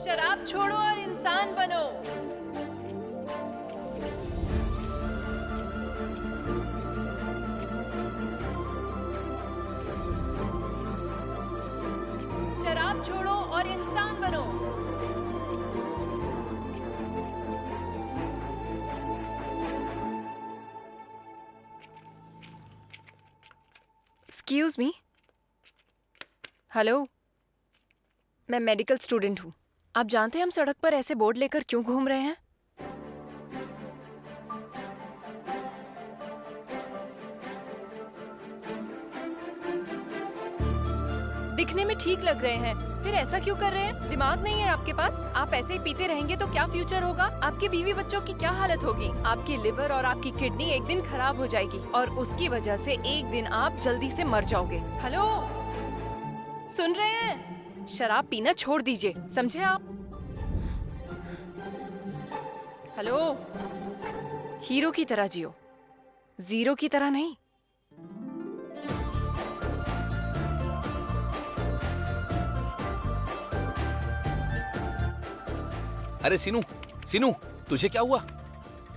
शराब छोड़ो और इंसान बनो। शराब छोड़ो और इंसान बनो। Excuse me. हेलो, मैं मेडिकल स्टूडेंट हूँ। आप जानते हैं हम सड़क पर ऐसे बोर्ड लेकर क्यों घूम रहे हैं? दिखने में ठीक लग रहे हैं, फिर ऐसा क्यों कर रहे हैं? दिमाग नहीं है आपके पास? आप ऐसे ही पीते रहेंगे तो क्या फ्यूचर होगा? आपके बीवी बच्चों की क्या हालत होगी? आपकी लिवर और आपकी किडनी एक दिन खराब हो जाएगी और उसकी वजह से एक दिन आप जल्दी से मर जाओगे। हेलो, सुन रहे हैं? शराब पीना छोड़ दीजिए, समझे आप? हेलो, हीरो की तरह जियो, जीरो की तरह नहीं। अरे सीनू, सीनू, तुझे क्या हुआ?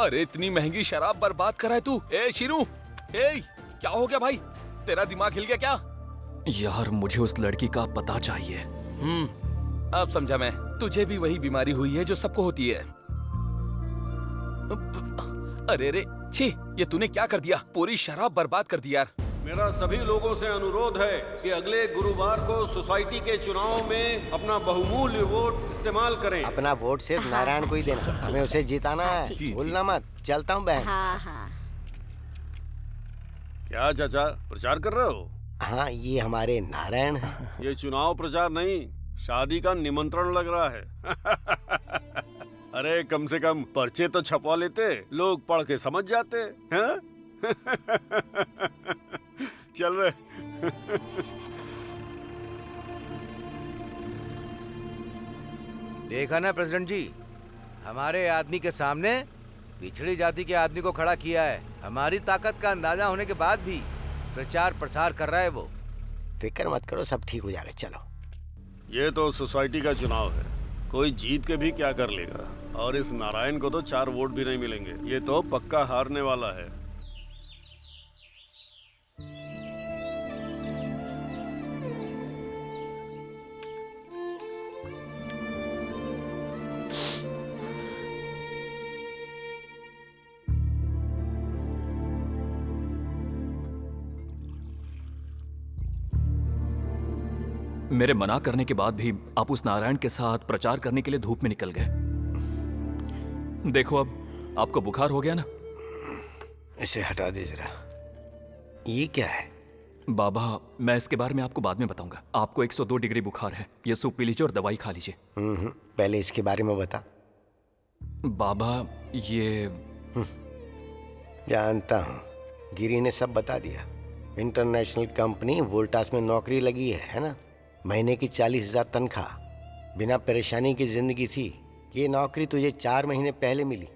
अरे इतनी महंगी शराब बर्बाद कर रहा है तू। ए शीनू, ए क्या हो गया भाई? तेरा दिमाग हिल गया क्या? यार मुझे उस लड़की का पता चाहिए। अब समझा मैं। तुझे भी वही बीमारी हुई है जो सबको होती है। अरे रे, छी, ये तूने क्या कर दिया? पूरी शराब बर्बाद कर दी यार। मेरा सभी लोगों से अनुरोध है कि अगले गुरुवार को सोसाइटी के चुनाव में अपना बहुमूल्य वोट इस्तेमाल करें। अपना वोट सिर्फ नारायण को ही देना, हमें उसे जिताना है। भूलना मत। चलता हूँ बहन। हाँ हाँ। क्या चाचा, प्रचार कर रहे हो? हाँ, ये हमारे नारायण हैं। ये चुनाव प्रचार नहीं, शादी का निमंत्रण लग रहा है। अरे कम से कम पर्चे तो छपवा लेते, लोग पढ़ के समझ जाते हैं। चल रहे। देखा ना प्रेसिडेंट जी, हमारे आदमी के सामने पिछड़ी जाति के आदमी को खड़ा किया है। हमारी ताकत का अंदाजा होने के बाद भी प्रचार प्रसार कर रहा है वो। फिक्र मत करो, सब ठीक हो जाएगा। चलो। ये तो सोसाइटी का चुनाव है, कोई जीत के भी क्या कर लेगा। और इस नारायण को तो 4 वोट भी नहीं मिलेंगे। ये तो पक्का हारने वाला है। मेरे मना करने के बाद भी आप उस नारायण के साथ प्रचार करने के लिए धूप में निकल गए। देखो अब आपको बुखार हो गया ना। इसे हटा दे जरा। ये क्या है? बाबा, मैं इसके बारे में आपको बाद में बताऊंगा। आपको 102 डिग्री बुखार है। ये सूप पी लीजिए और दवाई खा लीजिए। पहले इसके बारे में बता। बाबा, ये जानता हूँ, गिरी ने सब बता दिया। इंटरनेशनल कंपनी वोल्टास में नौकरी लगी है ना? महीने की 40,000 तनख्वाह, बिना परेशानी की जिंदगी थी। ये नौकरी तुझे 4 महीने पहले मिली।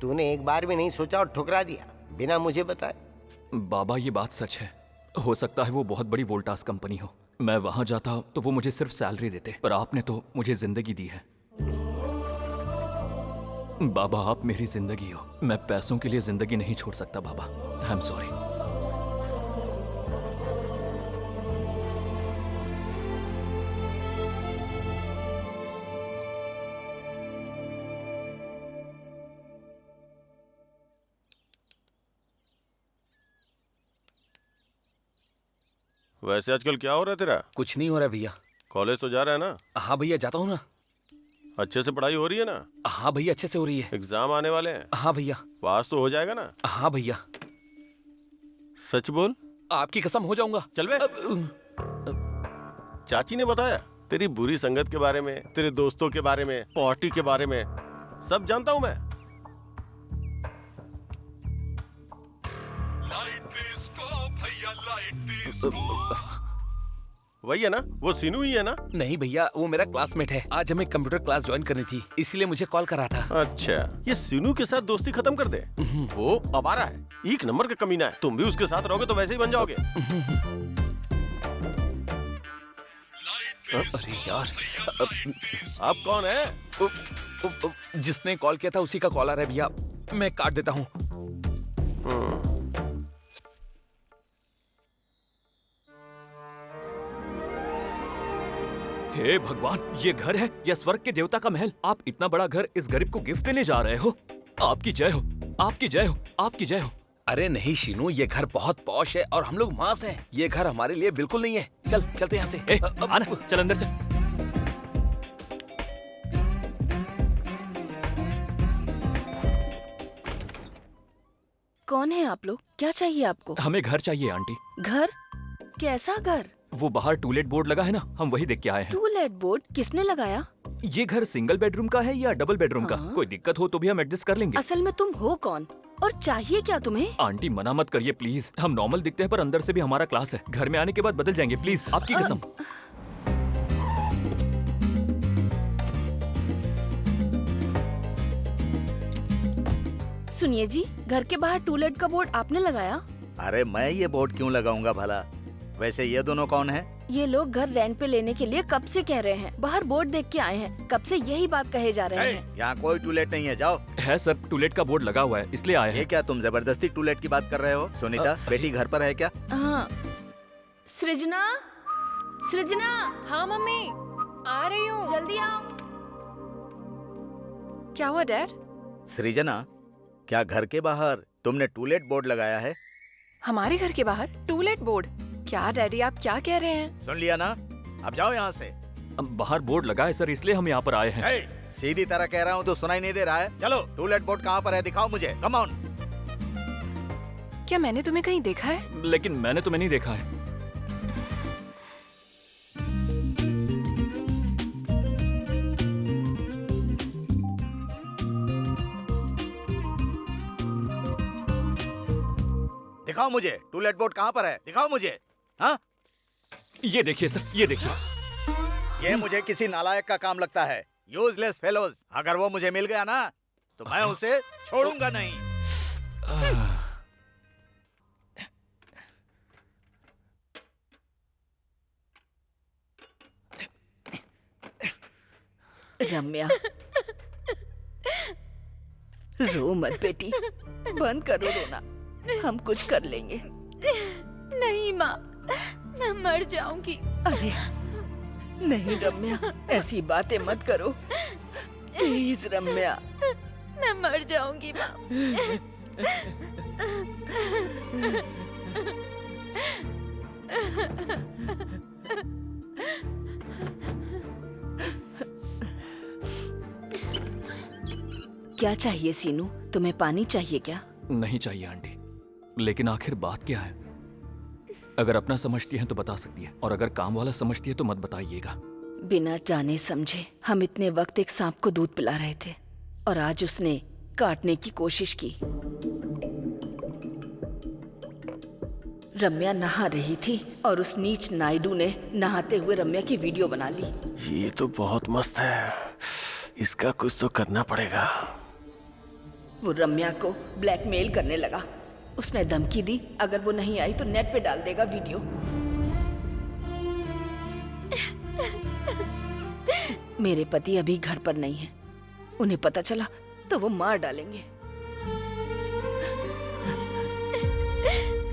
तूने एक बार भी नहीं सोचा और ठुकरा दिया बिना मुझे बताए। बाबा, ये बात सच है। हो सकता है वो बहुत बड़ी वोल्टास कंपनी हो। मैं वहां जाता तो वो मुझे सिर्फ सैलरी देते, पर आपने तो मुझे जिंदगी दी है। बाबा, आप मेरी जिंदगी हो। मैं पैसों के लिए जिंदगी नहीं छोड़ सकता बाबा। I am sorry. वैसे आजकल क्या हो रहा है तेरा? कुछ नहीं हो रहा भैया। कॉलेज तो जा रहा है ना? हाँ भैया, जाता हूँ ना। अच्छे से पढ़ाई हो रही है ना? हाँ भैया, अच्छे से हो रही है। एग्जाम आने वाले हैं। हाँ भैया। पास तो हो जाएगा ना? हाँ भैया। सच बोल। आपकी कसम, हो जाऊंगा। चल बे। चाची ने बताया तेरी बुरी संगत के बारे में, तेरे दोस्तों के बारे में, पार्टी के बारे में, सब जानता हूं मैं। वही है ना? वो सीनू ही है ना? नहीं भैया, वो मेरा क्लासमेट है। आज हमें कंप्यूटर क्लास ज्वाइन करनी थी, इसीलिए मुझे कॉल करा था। अच्छा, ये सीनू के साथ दोस्ती खत्म कर दे। वो आवारा है, एक नंबर का कमीना है। तुम भी उसके साथ रहोगे तो वैसे ही बन जाओगे। अरे यार, आप कौन है? जिसने कॉल किया था उसी का कॉलर है भैया, मैं काट देता हूँ। हे भगवान, ये घर है या स्वर्ग के देवता का महल? आप इतना बड़ा घर इस गरीब को गिफ्ट देने जा रहे हो? आपकी जय हो, आपकी जय हो, आपकी जय हो। अरे नहीं शीनू, ये घर बहुत पॉश है और हम लोग मांस हैं। ये घर हमारे लिए बिल्कुल नहीं है। चल चलते यहाँ से। ए, आना, चल अंदर चल। कौन है आप लोग? क्या चाहिए आपको? हमें घर चाहिए आंटी। घर? कैसा घर? वो बाहर टूलेट बोर्ड लगा है ना, हम वही देख के आए हैं। टूलेट बोर्ड किसने लगाया? ये घर सिंगल बेडरूम का है या डबल बेडरूम का? हाँ। कोई दिक्कत हो तो भी हम एडजस्ट कर लेंगे। असल में तुम हो कौन और चाहिए क्या तुम्हें? आंटी मना मत करिए प्लीज, हम नॉर्मल दिखते हैं पर अंदर से भी हमारा क्लास है। घर में आने के बाद बदल जाएंगे प्लीज, आपकी कसम। सुनिए जी, घर के बाहर टूलेट का बोर्ड आपने लगाया? अरे मैं ये बोर्ड क्यों लगाऊंगा भला? वैसे ये दोनों कौन है? ये लोग घर रेंट पे लेने के लिए कब से कह रहे हैं। बाहर बोर्ड देख के आए हैं, कब से यही बात कहे जा रहे हैं। यहाँ कोई टूलेट नहीं है, जाओ। है सर, टूलेट का बोर्ड लगा हुआ है इसलिए आए ये हैं। क्या तुम जबरदस्ती टूलेट की बात कर रहे हो? सुनीता, बेटी घर पर है क्या? हाँ। सृजना, सृजना, हाँ मम्मी, आ रही हूँ। जल्दी आओ। क्या हुआ डैड? सृजना, क्या घर के बाहर तुमने टूलेट बोर्ड लगाया है? हमारे घर के बाहर टूलेट बोर्ड? क्या डैडी आप क्या कह रहे हैं? सुन लिया ना, अब जाओ यहाँ से। अब बाहर बोर्ड लगा है सर, इसलिए हम यहाँ पर आए हैं। सीधी तरह कह रहा हूँ तो सुनाई नहीं दे रहा है? चलो, टूलेट बोर्ड कहाँ पर है दिखाओ मुझे, कम ऑन। क्या मैंने तुम्हें कहीं देखा है? लेकिन मैंने तुम्हें नहीं देखा है। दिखाओ मुझे, टूलेट बोर्ड कहाँ पर है, दिखाओ मुझे। हाँ, ये देखिए सर, ये देखिए। ये मुझे किसी नालायक का काम लगता है। Useless fellows. अगर वो मुझे मिल गया ना तो मैं उसे छोड़ूंगा नहीं। रम्या, रो मत बेटी, बंद करो रोना, हम कुछ कर लेंगे। नहीं माँ, मैं मर जाऊंगी। अरे नहीं रम्या, ऐसी बातें मत करो प्लीज रम्या। मैं मर जाऊंगी माँ। क्या चाहिए सीनू? तुम्हें पानी चाहिए क्या? नहीं चाहिए आंटी, लेकिन आखिर बात क्या है? अगर अपना समझती हैं तो बता सकती है, और अगर काम वाला समझती है तो मत बताइएगा। बिना जाने समझे हम इतने वक्त एक सांप को दूध पिला रहे थे और आज उसने काटने की कोशिश की। रम्या नहा रही थी और उस नीच नायडू ने नहाते हुए रम्या की वीडियो बना ली। ये तो बहुत मस्त है, इसका कुछ तो करना पड़ेगा। वो रम्या को ब्लैकमेल करने लगा। उसने धमकी दी अगर वो नहीं आई तो नेट पे डाल देगा वीडियो। मेरे पति अभी घर पर नहीं है, उन्हें पता चला तो वो मार डालेंगे।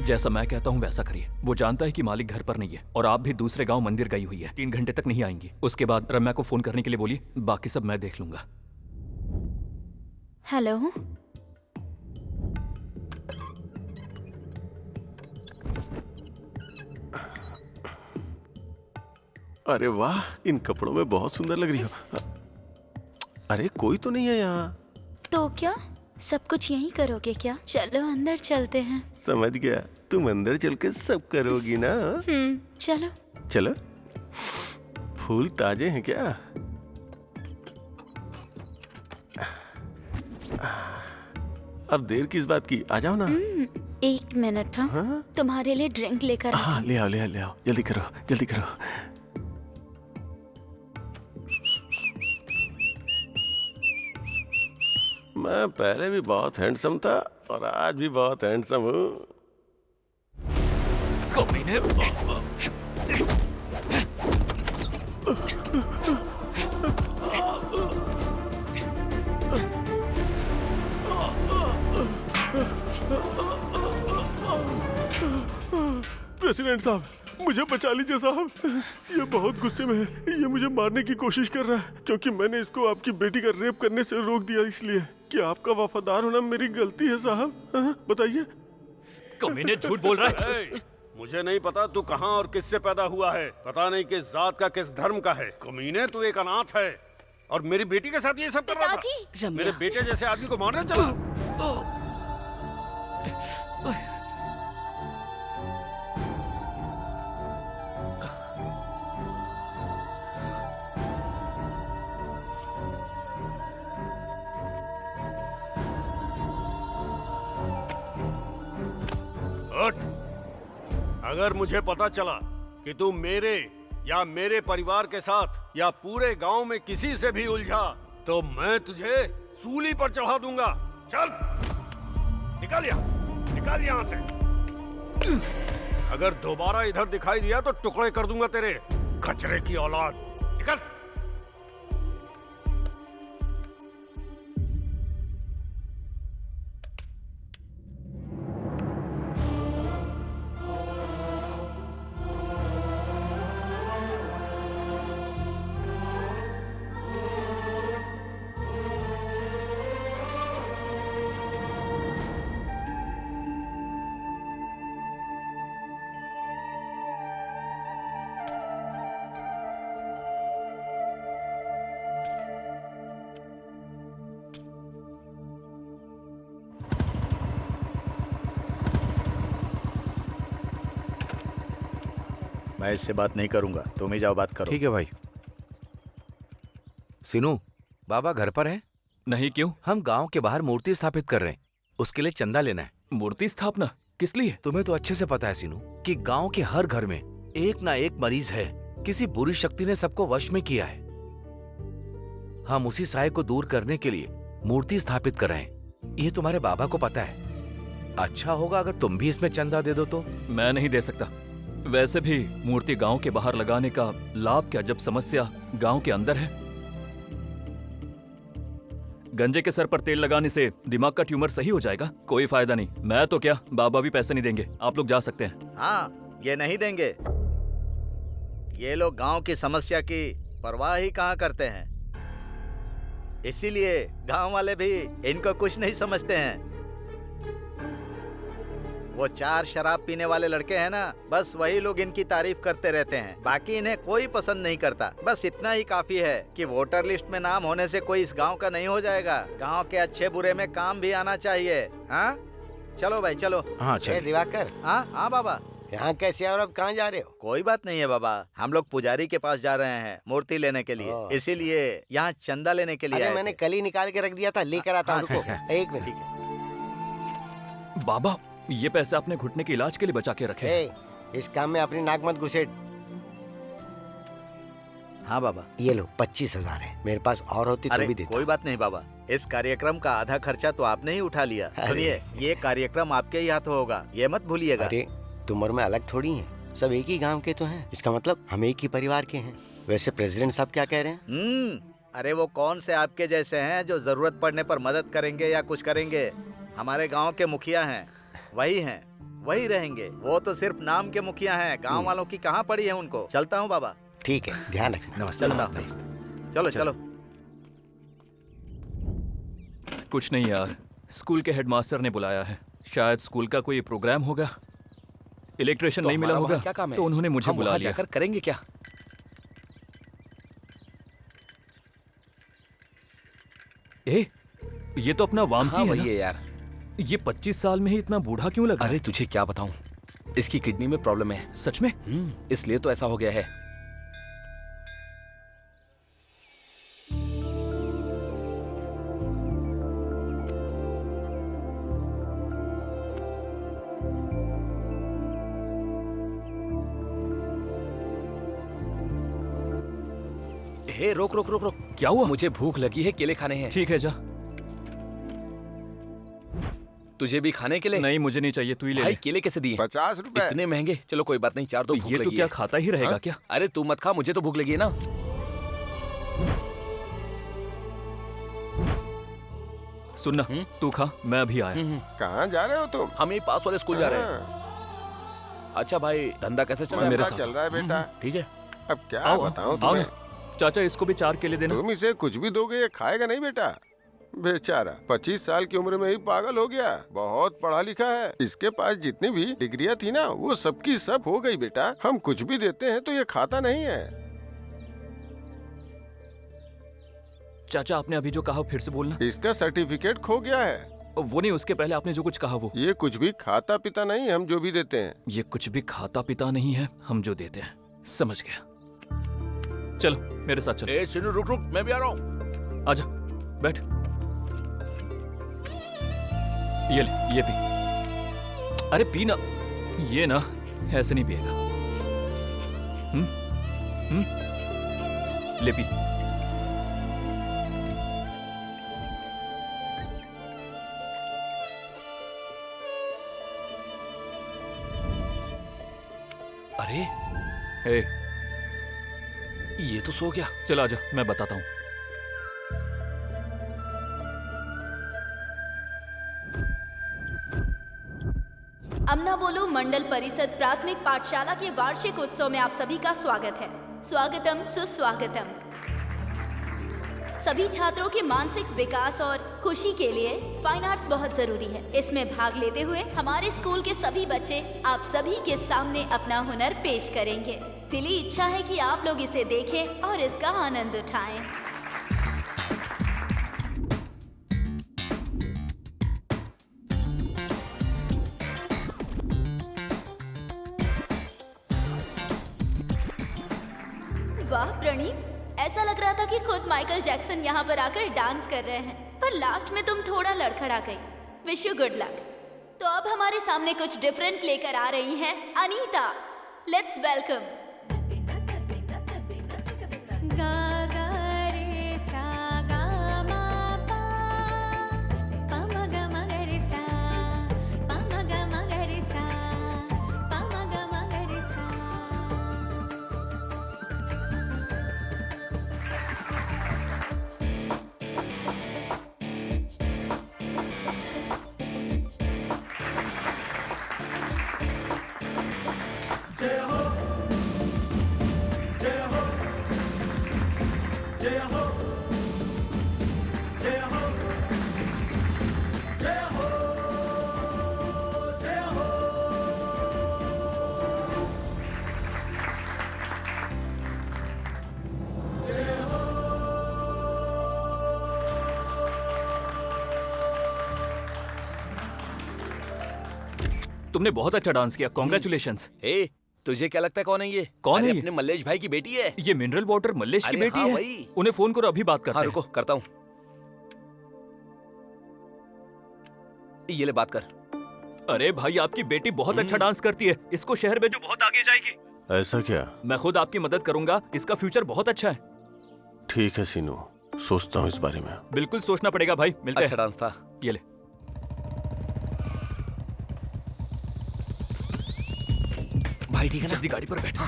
जैसा मैं कहता हूँ वैसा करिए। वो जानता है कि मालिक घर पर नहीं है और आप भी दूसरे गांव मंदिर गई हुई है। 3 घंटे तक नहीं आएंगी। उसके बाद रम्या को फोन करने के लिए बोलिए, बाकी सब मैं देख लूंगा। हेलो, अरे वाह, इन कपड़ों में बहुत सुंदर लग रही हो। अरे कोई तो नहीं है यहाँ। तो क्या सब कुछ यहीं करोगे क्या? चलो अंदर चलते हैं। समझ गया, तुम अंदर चल के सब करोगी ना। चलो। चलो। फूल ताजे हैं क्या? अब देर किस बात की, आ जाओ ना। 1 मिनट। हाँ, तुम्हारे लिए ड्रिंक लेकर हाँ, ले आओ ले आओ ले आओ, जल्दी करो जल्दी करो। मैं पहले भी बहुत हैंडसम था और आज भी बहुत हैंडसम हूँ। प्रेसिडेंट साहब, मुझे बचा लीजिए साहब। ये बहुत गुस्से में है। ये मुझे मारने की कोशिश कर रहा है क्योंकि मैंने इसको आपकी बेटी का रेप करने से रोक दिया। इसलिए क्या आपका वफादार होना मेरी गलती है साहब? बताइए। कमीने झूठ बोल रहा है। मुझे नहीं पता तू कहाँ और किससे पैदा हुआ है, पता नहीं किस जात का किस धर्म का है। कमीने, तू एक अनाथ है और मेरी बेटी के साथ ये सब कर रहा था। मेरे बेटे जैसे आदमी को मारने चला। हट! अगर मुझे पता चला कि तू मेरे या मेरे परिवार के साथ या पूरे गांव में किसी से भी उलझा तो मैं तुझे सूली पर चढ़ा दूंगा। चल निकल यहां से, निकल यहां से। अगर दोबारा इधर दिखाई दिया तो टुकड़े कर दूंगा तेरे, कचरे की औलाद। निकल। मैं इससे बात नहीं करूंगा, तुम ही जाओ बात करो। ठीक है भाई। सीनू, बाबा घर पर हैं? नहीं, क्यों? हम गांव के बाहर मूर्ति स्थापित कर रहे हैं, उसके लिए चंदा लेना है। मूर्ति स्थापना किस लिए? तुम्हें तो अच्छे से पता है सीनू कि गांव के हर घर में एक ना एक मरीज है। किसी बुरी शक्ति ने सबको वश में किया है। हम उसी साये को दूर करने के लिए मूर्ति स्थापित कर रहे हैं। ये तुम्हारे बाबा को पता है। अच्छा होगा अगर तुम भी इसमें चंदा दे दो तो। मैं नहीं दे सकता। वैसे भी मूर्ति गांव के बाहर लगाने का लाभ क्या जब समस्या गांव के अंदर है? गंजे के सर पर तेल लगाने से दिमाग का ट्यूमर सही हो जाएगा? कोई फायदा नहीं। मैं तो क्या, बाबा भी पैसे नहीं देंगे। आप लोग जा सकते हैं। हाँ, ये नहीं देंगे। ये लोग गांव की समस्या की परवाह ही कहाँ करते हैं। इसीलिए गांव वाले भी इनको कुछ नहीं समझते हैं। वो 4 शराब पीने वाले लड़के हैं ना, बस वही लोग इनकी तारीफ करते रहते हैं। बाकी इन्हें कोई पसंद नहीं करता। बस इतना ही काफी है कि वोटर लिस्ट में नाम होने से कोई इस गांव का नहीं हो जाएगा। गांव के अच्छे बुरे में काम भी आना चाहिए। हाँ, चलो भाई चलो। हाँ ए, दिवाकर, हाँ बाबा। यहाँ कैसे और अब कहाँ जा रहे हो? कोई बात नहीं है बाबा, हम लोग पुजारी के पास जा रहे हैं मूर्ति लेने के लिए। इसीलिए यहाँ चंदा लेने के लिए अरे आए मैंने थे। कल ही निकाल के रख दिया था, लेकर आता हूँ। हाँ, रुको एक मिनट। बाबा, ये पैसे आपने घुटने के इलाज के लिए बचा के रखे। ए, इस काम में अपनी नाक मत घुसेड़। हाँ बाबा। ये लो 25,000 है, मेरे पास और होती तो अरे भी देता। कोई बात नहीं बाबा, इस कार्यक्रम का आधा खर्चा तो आपने ही उठा लिया। अरे। सुनिए, ये कार्यक्रम आपके ही हाथों होगा, ये मत भूलिएगा। अरे तुम और मैं अलग थोड़ी हैं, सब एक ही गांव के तो हैं। इसका मतलब हम एक ही परिवार के हैं। वैसे प्रेसिडेंट साहब क्या कह रहे हैं? अरे वो कौन से आपके जैसे हैं जो जरूरत पड़ने पर मदद करेंगे या कुछ करेंगे। हमारे गांव के मुखिया हैं, वही हैं, वही रहेंगे। वो तो सिर्फ नाम के मुखिया हैं, गांव वालों की कहाँ पड़ी है उनको। चलता हूँ बाबा। ठीक है, ध्यान रखना। नमस्ते। चलता हूँ। चलो चलो। कुछ नहीं यार, स्कूल के हेडमास्टर ने बुलाया है। शायद स्कूल का कोई प्रोग्राम होगा। इलेक्ट्रिशियन नहीं मिला होगा, तो उन्होंने मुझे बुला लिया। जाकर करेंगे क्या? ए, ये तो अपना वामसी हाँ, है वही ना? है यार। ये 25 साल में ही इतना बूढ़ा क्यों लगा? अरे तुझे क्या बताऊं, इसकी किडनी में प्रॉब्लम है। सच में? इसलिए तो ऐसा हो गया है। हे रोक रोक रोक रोक। क्या हुआ? मुझे भूख लगी है, केले खाने हैं। ठीक है, जा। तुझे भी खाने के लिए? नहीं, मुझे नहीं चाहिए, तू ही ले भाई ले। केले कैसे दिए? 50 रुपए। इतने महंगे? चलो कोई बात नहीं, 4 तो भूख ये तो लगी क्या है। खाता ही रहेगा क्या? अरे तू मत खा, मुझे तो भूख लगी है ना। सुनना, तू खा, मैं अभी आया। कहाँ जा रहे हो तुम? हम यही पास वाले स्कूल जा रहे हैं। अच्छा भाई, धंधा कैसे चल रहा है? मेरे साथ चल रहा है बेटा। ठीक है। अब क्या आओ, बताऊं आओ तुम्हें? ना। चाचा इसको भी 4 केले देना। तुम इसे कुछ भी दोगे ये खाएगा नहीं बेटा। बेचारा 25 साल की उम्र में ही पागल हो गया। बहुत पढ़ा लिखा है, इसके पास जितनी भी डिग्रियां थी ना वो सबकी सब हो गई बेटा। हम कुछ भी देते हैं तो ये खाता नहीं है। चाचा आपने अभी जो कहा फिर से बोलना। इसका सर्टिफिकेट खो गया है। वो नहीं, उसके पहले आपने जो कुछ कहा वो। ये कुछ भी खाता पीता नहीं, हम जो भी देते हैं। ये कुछ भी खाता पीता नहीं है, हम जो देते हैं। समझ गया। चलो मेरे साथ चलो। ए सिनू रुक रुक, मैं भी आ रहा हूँ। आजा, बैठ। ये ले, ये पी। अरे पी ना। ये ना ऐसे नहीं पिएगा। ले पी। अरे हे, ये तो सो गया। चल आजा, मैं बताता हूँ। अमना बोलो मंडल परिषद प्राथमिक पाठशाला के वार्षिक उत्सव में आप सभी का स्वागत है। स्वागतम सुस्वागतम। सभी छात्रों के मानसिक विकास और खुशी के लिए फाइन आर्ट्स बहुत जरूरी है। इसमें भाग लेते हुए हमारे स्कूल के सभी बच्चे आप सभी के सामने अपना हुनर पेश करेंगे। दिली इच्छा है कि आप लोग इसे देखें और इसका आनंद उठाएं। वाह प्रणीत, ऐसा लग रहा था कि खुद माइकल जैक्सन यहाँ पर आकर डांस कर रहे हैं, पर लास्ट में तुम थोड़ा लड़खड़ा गई। Wish you good luck. तो अब हमारे सामने कुछ डिफरेंट लेकर आ रही हैं अनीता। Let's welcome. तुमने बहुत अच्छा डांस किया, कॉन्ग्रेचुलेशंस। ए, तुझे क्या लगता है कौन है ये? कौन है अरे ये? अपने मल्लेश भाई की बेटी है। ये मिनरल वाटर मल्लेश की अरे बेटी हाँ, है। वही। उन्हें फोन करो, अभी बात करते हाँ हैं। रुको, करता हूँ। ये ले बात कर। अरे भाई, आपकी बेटी बहुत अच्छा डांस करती है, इसको शहर भेजो, बहुत आगे जाएगी। ऐसा क्या? मैं खुद आपकी मदद करूंगा, इसका फ्यूचर बहुत अच्छा है। ठीक है सीनू, सोचता हूँ इस बारे में। बिल्कुल सोचना पड़ेगा भाई, मिलते अच्छा हैं। डांस था। ये ले। भाई ठीक है ना? जल्दी गाड़ी पर बैठ।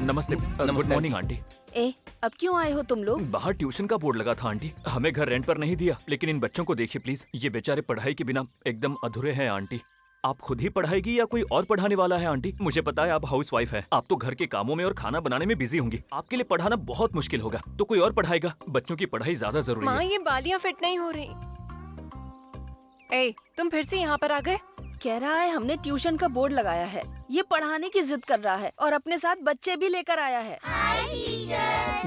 नमस्ते। Good morning aunty. ए, अब क्यों आए हो तुम लोग? बाहर ट्यूशन का बोर्ड लगा था आंटी, हमें घर रेंट पर नहीं दिया, लेकिन इन बच्चों को देखिए प्लीज, ये बेचारे पढ़ाई के बिना एकदम अधूरे हैं आंटी। आप खुद ही पढ़ाएगी या कोई और पढ़ाने वाला है आंटी? मुझे पता है आप हाउस वाइफ है, आप तो घर के कामों में और खाना बनाने में बिजी होंगी, आपके लिए पढ़ाना बहुत मुश्किल होगा, तो कोई और पढ़ाएगा। बच्चों की पढ़ाई ज्यादा जरूरी माँ, है। ये बालियाँ फिट नहीं हो रही। ए, तुम फिर से यहाँ पर आ गए? कह रहा है हमने ट्यूशन का बोर्ड लगाया है, ये पढ़ाने की जिद कर रहा है और अपने साथ बच्चे भी लेकर आया है।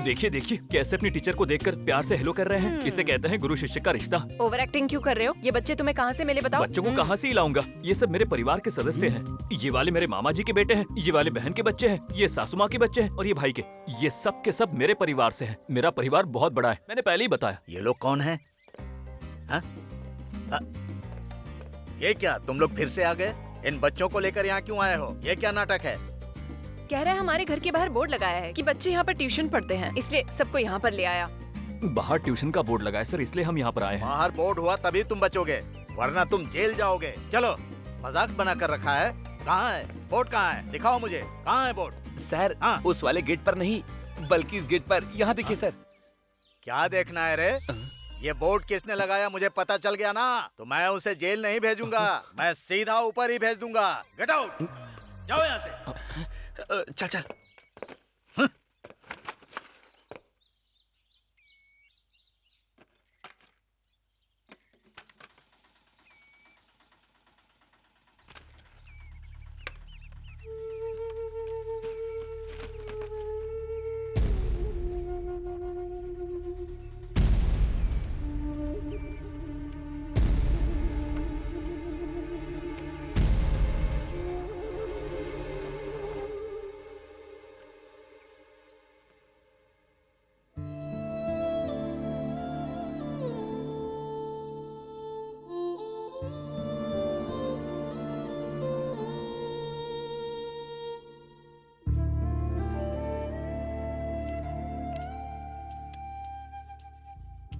देखिए देखिए कैसे अपनी टीचर को देखकर प्यार से हेलो कर रहे हैं, इसे कहते हैं गुरु शिष्य का रिश्ता। ओवर एक्टिंग क्यों कर रहे हो? ये बच्चे तुम्हें कहाँ से मिले बताओ? बच्चों को कहाँ से लाऊंगा, ये सब मेरे परिवार के सदस्य हैं। ये वाले मेरे मामा जी के बेटे हैं, ये वाले बहन के बच्चे हैं, ये सासू माँ के बच्चे हैं और ये भाई के। ये सब के सब मेरे परिवार से हैं। मेरा परिवार बहुत बड़ा है, मैंने पहले ही बताया। ये लोग कौन है? ये क्या तुम लोग फिर से आ गए? इन बच्चों को लेकर यहाँ क्यों आए हो? ये क्या नाटक है? कह रहा है हमारे घर के बाहर बोर्ड लगाया है कि बच्चे यहाँ पर ट्यूशन पढ़ते हैं, इसलिए सबको यहाँ पर ले आया। बाहर ट्यूशन का बोर्ड लगा है सर, इसलिए हम यहाँ पर आए हैं। बाहर बोर्ड हुआ तभी तुम बचोगे, वरना तुम जेल जाओगे। चलो, मजाक बना कर रखा है, कहाँ है बोर्ड? कहाँ है? दिखाओ मुझे, कहाँ है बोर्ड? सर हाँ। उस वाले गेट पर नहीं, बल्कि इस गेट पर। यहाँ देखिए सर। क्या देखना है रे? ये बोर्ड किसने लगाया मुझे पता चल गया ना, तो मैं उसे जेल नहीं भेजूंगा, मैं सीधा ऊपर ही भेज दूंगा। गेट आउट, जाओ यहाँ से। चल चल।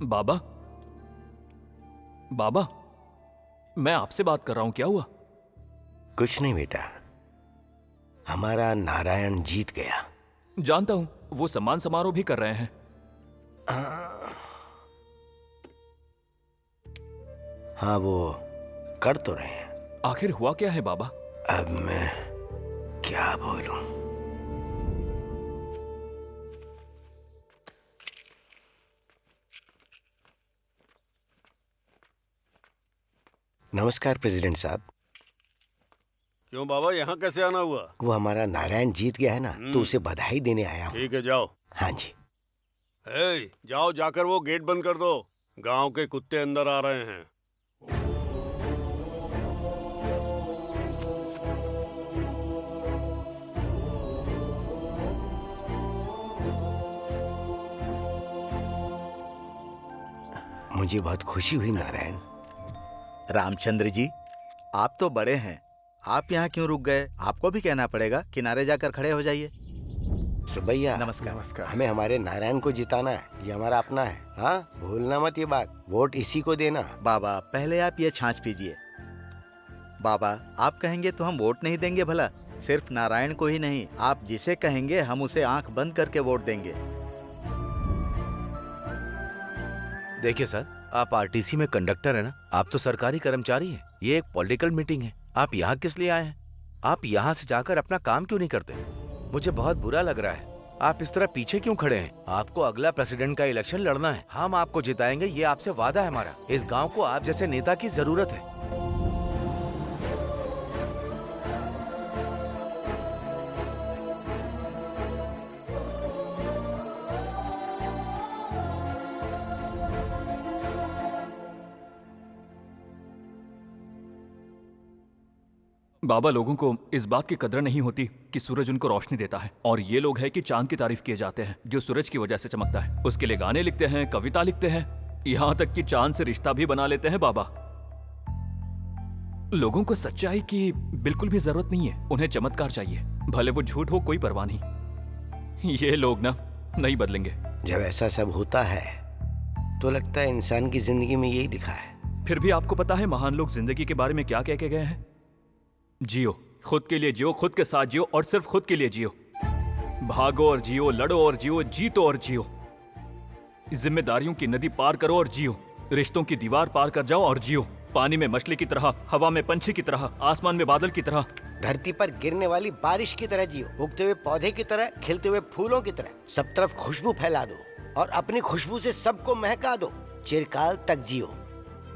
बाबा, बाबा, मैं आपसे बात कर रहा हूं, क्या हुआ? कुछ नहीं बेटा, हमारा नारायण जीत गया। जानता हूं, वो सम्मान समारोह भी कर रहे हैं। हाँ वो कर तो रहे हैं। आखिर हुआ क्या है बाबा? अब मैं क्या बोलूं? नमस्कार प्रेसिडेंट साहब। क्यों बाबा, यहाँ कैसे आना हुआ? वो हमारा नारायण जीत गया है ना, तो उसे बधाई देने आया हूँ। ठीक है जाओ। हाँ जी। जाओ, जाकर वो गेट बंद कर दो, गांव के कुत्ते अंदर आ रहे हैं। मुझे बहुत खुशी हुई नारायण। रामचंद्र जी, आप तो बड़े हैं, आप यहाँ क्यों रुक गए? आपको भी कहना पड़ेगा, किनारे जाकर खड़े हो जाइए। सुबैया नमस्कार। हमें हमारे नारायण को जिताना है, ये हमारा अपना है। हाँ भूलना मत ये बात, वोट इसी को देना। बाबा पहले आप ये छाछ पीजिए। बाबा आप कहेंगे तो हम वोट नहीं देंगे भला? सिर्फ नारायण को ही नहीं, आप जिसे कहेंगे हम उसे आंख बंद करके वोट देंगे। देखिए सर, आप आरटीसी में कंडक्टर है ना, आप तो सरकारी कर्मचारी हैं। ये एक पॉलिटिकल मीटिंग है, आप यहाँ किस लिए आए हैं? आप यहाँ से जाकर अपना काम क्यों नहीं करते? मुझे बहुत बुरा लग रहा है, आप इस तरह पीछे क्यों खड़े हैं? आपको अगला प्रेसिडेंट का इलेक्शन लड़ना है, हम आपको जिताएंगे, ये आपसे वादा है हमारा। इस गाँव को आप जैसे नेता की जरूरत है। बाबा, लोगों को इस बात की कदर नहीं होती कि सूरज उनको रोशनी देता है, और ये लोग हैं कि चांद की तारीफ किए जाते हैं जो सूरज की वजह से चमकता है। उसके लिए गाने लिखते हैं, कविता लिखते हैं, यहाँ तक कि चांद से रिश्ता भी बना लेते हैं। बाबा, लोगों को सच्चाई की बिल्कुल भी जरूरत नहीं है, उन्हें चमत्कार चाहिए, भले वो झूठ हो, कोई परवाह नहीं। ये लोग ना नहीं बदलेंगे। जब ऐसा सब होता है तो लगता है इंसान की जिंदगी में यही लिखा है। फिर भी आपको पता है महान लोग जिंदगी के बारे में क्या कह के गए हैं? जियो, खुद के लिए जियो, खुद के साथ जियो, और सिर्फ खुद के लिए जियो। भागो और जियो, लड़ो और जियो, जीतो और जियो। जिम्मेदारियों की नदी पार करो और जियो, रिश्तों की दीवार पार कर जाओ और जियो। पानी में मछली की तरह, हवा में पंछी की तरह, आसमान में बादल की तरह, धरती पर गिरने वाली बारिश की तरह जियो, उगते हुए पौधे की तरह, खिलते हुए फूलों की तरह। सब तरफ खुशबू फैला दो और अपनी खुशबू से सबको महका दो। चिरकाल तक जियो,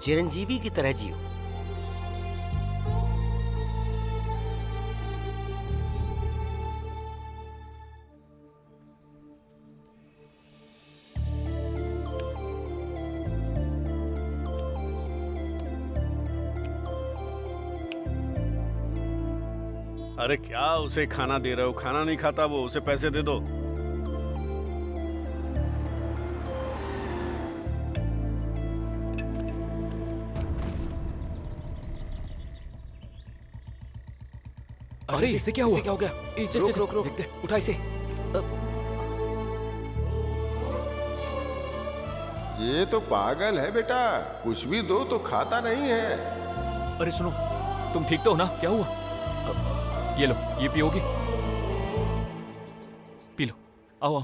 चिरंजीवी की तरह जियो। अरे क्या उसे खाना दे रहे हो? खाना नहीं खाता वो, उसे पैसे दे दो। अरे इसे क्या हुआ? क्या हो गया? रुक, रुक, रुक। देखते, उठा इसे। ये तो पागल है बेटा, कुछ भी दो तो खाता नहीं है। अरे सुनो, तुम ठीक तो हो ना? क्या हुआ? ये लो, ये पियोगी? पी लो, आओ आओ।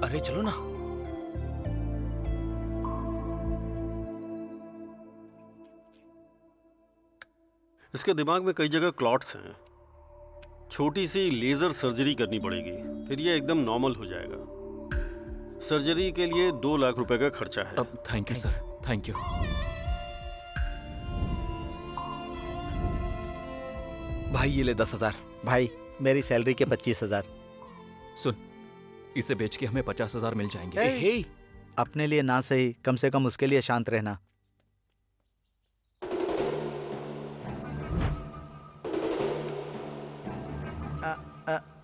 अरे चलो ना। इसके दिमाग में कई जगह क्लॉट्स हैं। छोटी सी लेजर सर्जरी करनी पड़ेगी, फिर ये एकदम नॉर्मल हो जाएगा। सर्जरी के लिए 2 लाख रुपए का खर्चा है। अब thank you sir, thank you. भाई ये ले 10,000। भाई मेरी सैलरी के 25,000। सुन, इसे बेच के हमें 50,000 मिल जाएंगे। हे अपने लिए ना सही, कम से कम उसके लिए शांत रहना।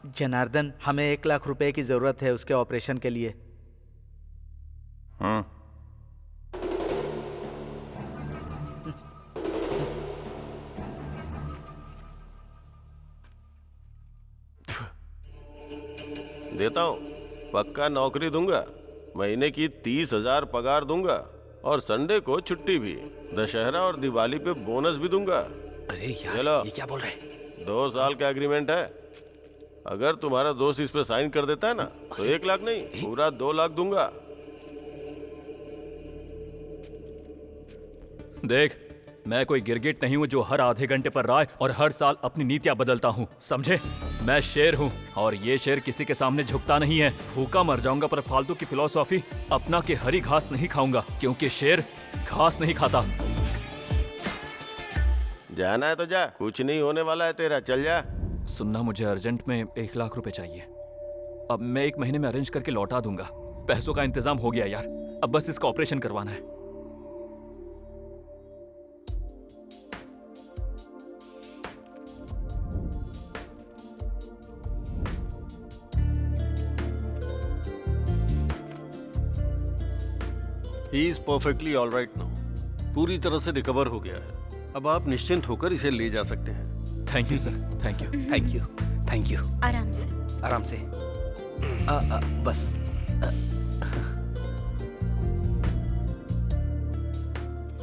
जनार्दन, हमें 1 लाख रुपए की जरूरत है उसके ऑपरेशन के लिए। देता हूँ, पक्का नौकरी दूंगा, महीने की 30,000 पगार दूंगा और संडे को छुट्टी भी। दशहरा और दिवाली पे बोनस भी दूंगा। अरे यार, चलो। ये क्या बोल रहे हैं? 2 साल का एग्रीमेंट है। अगर तुम्हारा दोस्त इस पे साइन कर देता है ना, तो 1 लाख नहीं, पूरा 2 लाख दूंगा। देख, मैं कोई गिरगिट नहीं हूँ जो हर आधे घंटे पर राय और हर साल अपनी नीतियां बदलता हूँ, समझे? मैं शेर हूँ और ये शेर किसी के सामने झुकता नहीं है। भूखा मर जाऊंगा पर फालतू की फिलॉसफी अपना के हरी घास नहीं खाऊंगा, क्योंकि शेर घास नहीं खाता। जाना है तो जा, कुछ नहीं होने वाला है तेरा, चल जा। सुनना, मुझे अर्जेंट में 1 लाख रुपए चाहिए। अब मैं 1 महीने में अरेंज करके लौटा दूंगा। पैसों का इंतजाम हो गया यार, अब बस इसका ऑपरेशन करवाना है। He is perfectly all right now, पूरी तरह से रिकवर हो गया है। अब आप निश्चिंत होकर इसे ले जा सकते हैं। Thank you sir, thank you. Thank you, thank you. आराम से। आराम से। बस।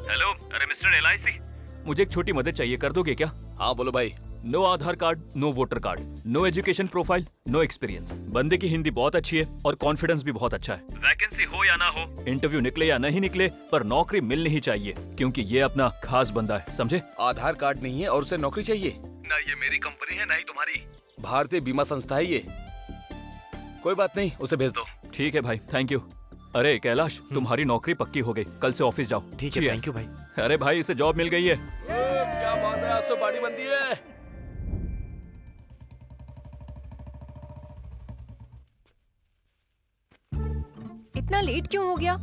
हेलो, अरे मिस्टर LIC, मुझे एक छोटी मदद चाहिए, कर दोगे क्या? हाँ बोलो भाई। No Aadhaar card, no voter card, no education profile, no experience. बंदे की हिंदी बहुत अच्छी है और कॉन्फिडेंस भी बहुत अच्छा है। वैकेंसी हो या ना हो, इंटरव्यू निकले या नहीं निकले, पर नौकरी मिलनी ही चाहिए, क्योंकि ये अपना खास बंदा है, समझे? आधार कार्ड नहीं है और उसे नौकरी चाहिए? ना ये मेरी कंपनी है ना ही तुम्हारी। भारतीय बीमा संस्था है ये। कोई बात नहीं, उसे भेज दो। ठीक है भाई, थैंक यू। अरे कैलाश, तुम्हारी नौकरी पक्की हो गई, कल से ऑफिस जाओ। ठीक है, थैंक यू भाई। अरे भाई, इसे जॉब मिल गई है। क्या बात है, आज तो पार्टी बनती है। इतना लेट क्यों हो गया?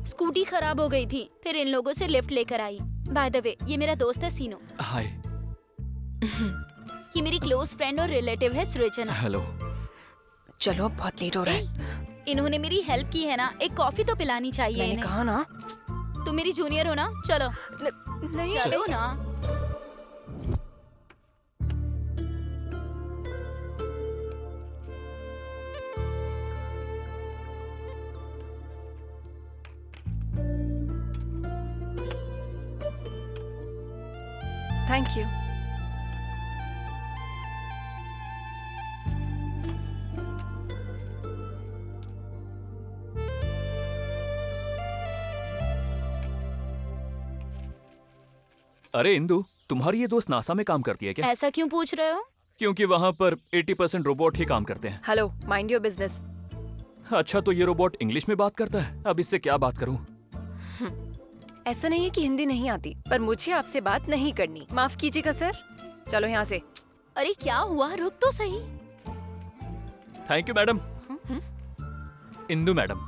स्कूटी खराब हो गई थी, फिर इन लोगों से लिफ्ट लेकर आई। बाय द वे, ये मेरा दोस्त है सीनो। हाय। ये मेरी क्लोज फ्रेंड और रिलेटिव है सृजना। हेलो। चलो, अब बहुत लेट हो रहा है। इन्होंने मेरी हेल्प की है ना, एक कॉफी तो पिलानी चाहिए मैंने इन्हें। कहा ना। तुम मेरी जूनियर हो ना, चलो नहीं, चलो ना। Thank you. अरे इंदु, तुम्हारी ये दोस्त नासा में काम करती है क्या? ऐसा क्यों पूछ रहे हो? क्योंकि वहाँ पर 80% रोबोट ही काम करते हैं। Hello, mind your business. अच्छा, तो ये रोबोट इंग्लिश में बात करता है? अब इससे क्या बात करूं? ऐसा नहीं है कि हिंदी नहीं आती, पर मुझे आपसे बात नहीं करनी। माफ कीजिएगा सर, चलो यहाँ से। अरे क्या हुआ, रुक तो सही। Thank you madam. Indu madam.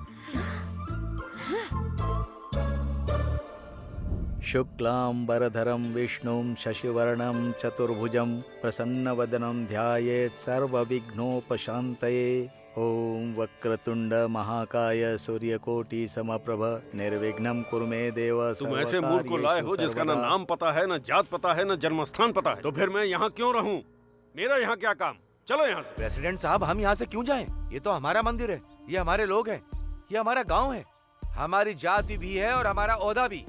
शुक्लांबरधरं विष्णुं शशिवर्णं चतुर्भुजं प्रसन्नवदनं ध्यायेत् सर्वविघ्नोपशान्तये। ओम वक्रतुंड महाकाय सूर्यकोटि समप्रभ निर्विघ्नं कुरु मे देव। तुम ऐसे मूर्ख को लाए हो जिसका ना नाम पता है, ना जात पता है, ना जन्मस्थान पता है, तो फिर मैं यहाँ क्यों रहूं? मेरा यहाँ क्या काम? चलो यहाँ से। प्रेसिडेंट साहब, हम यहाँ से क्यों जाएं? ये तो हमारा मंदिर है, ये हमारे लोग हैं, ये हमारा गांव है, हमारी जाति भी है और हमारा ओहदा भी।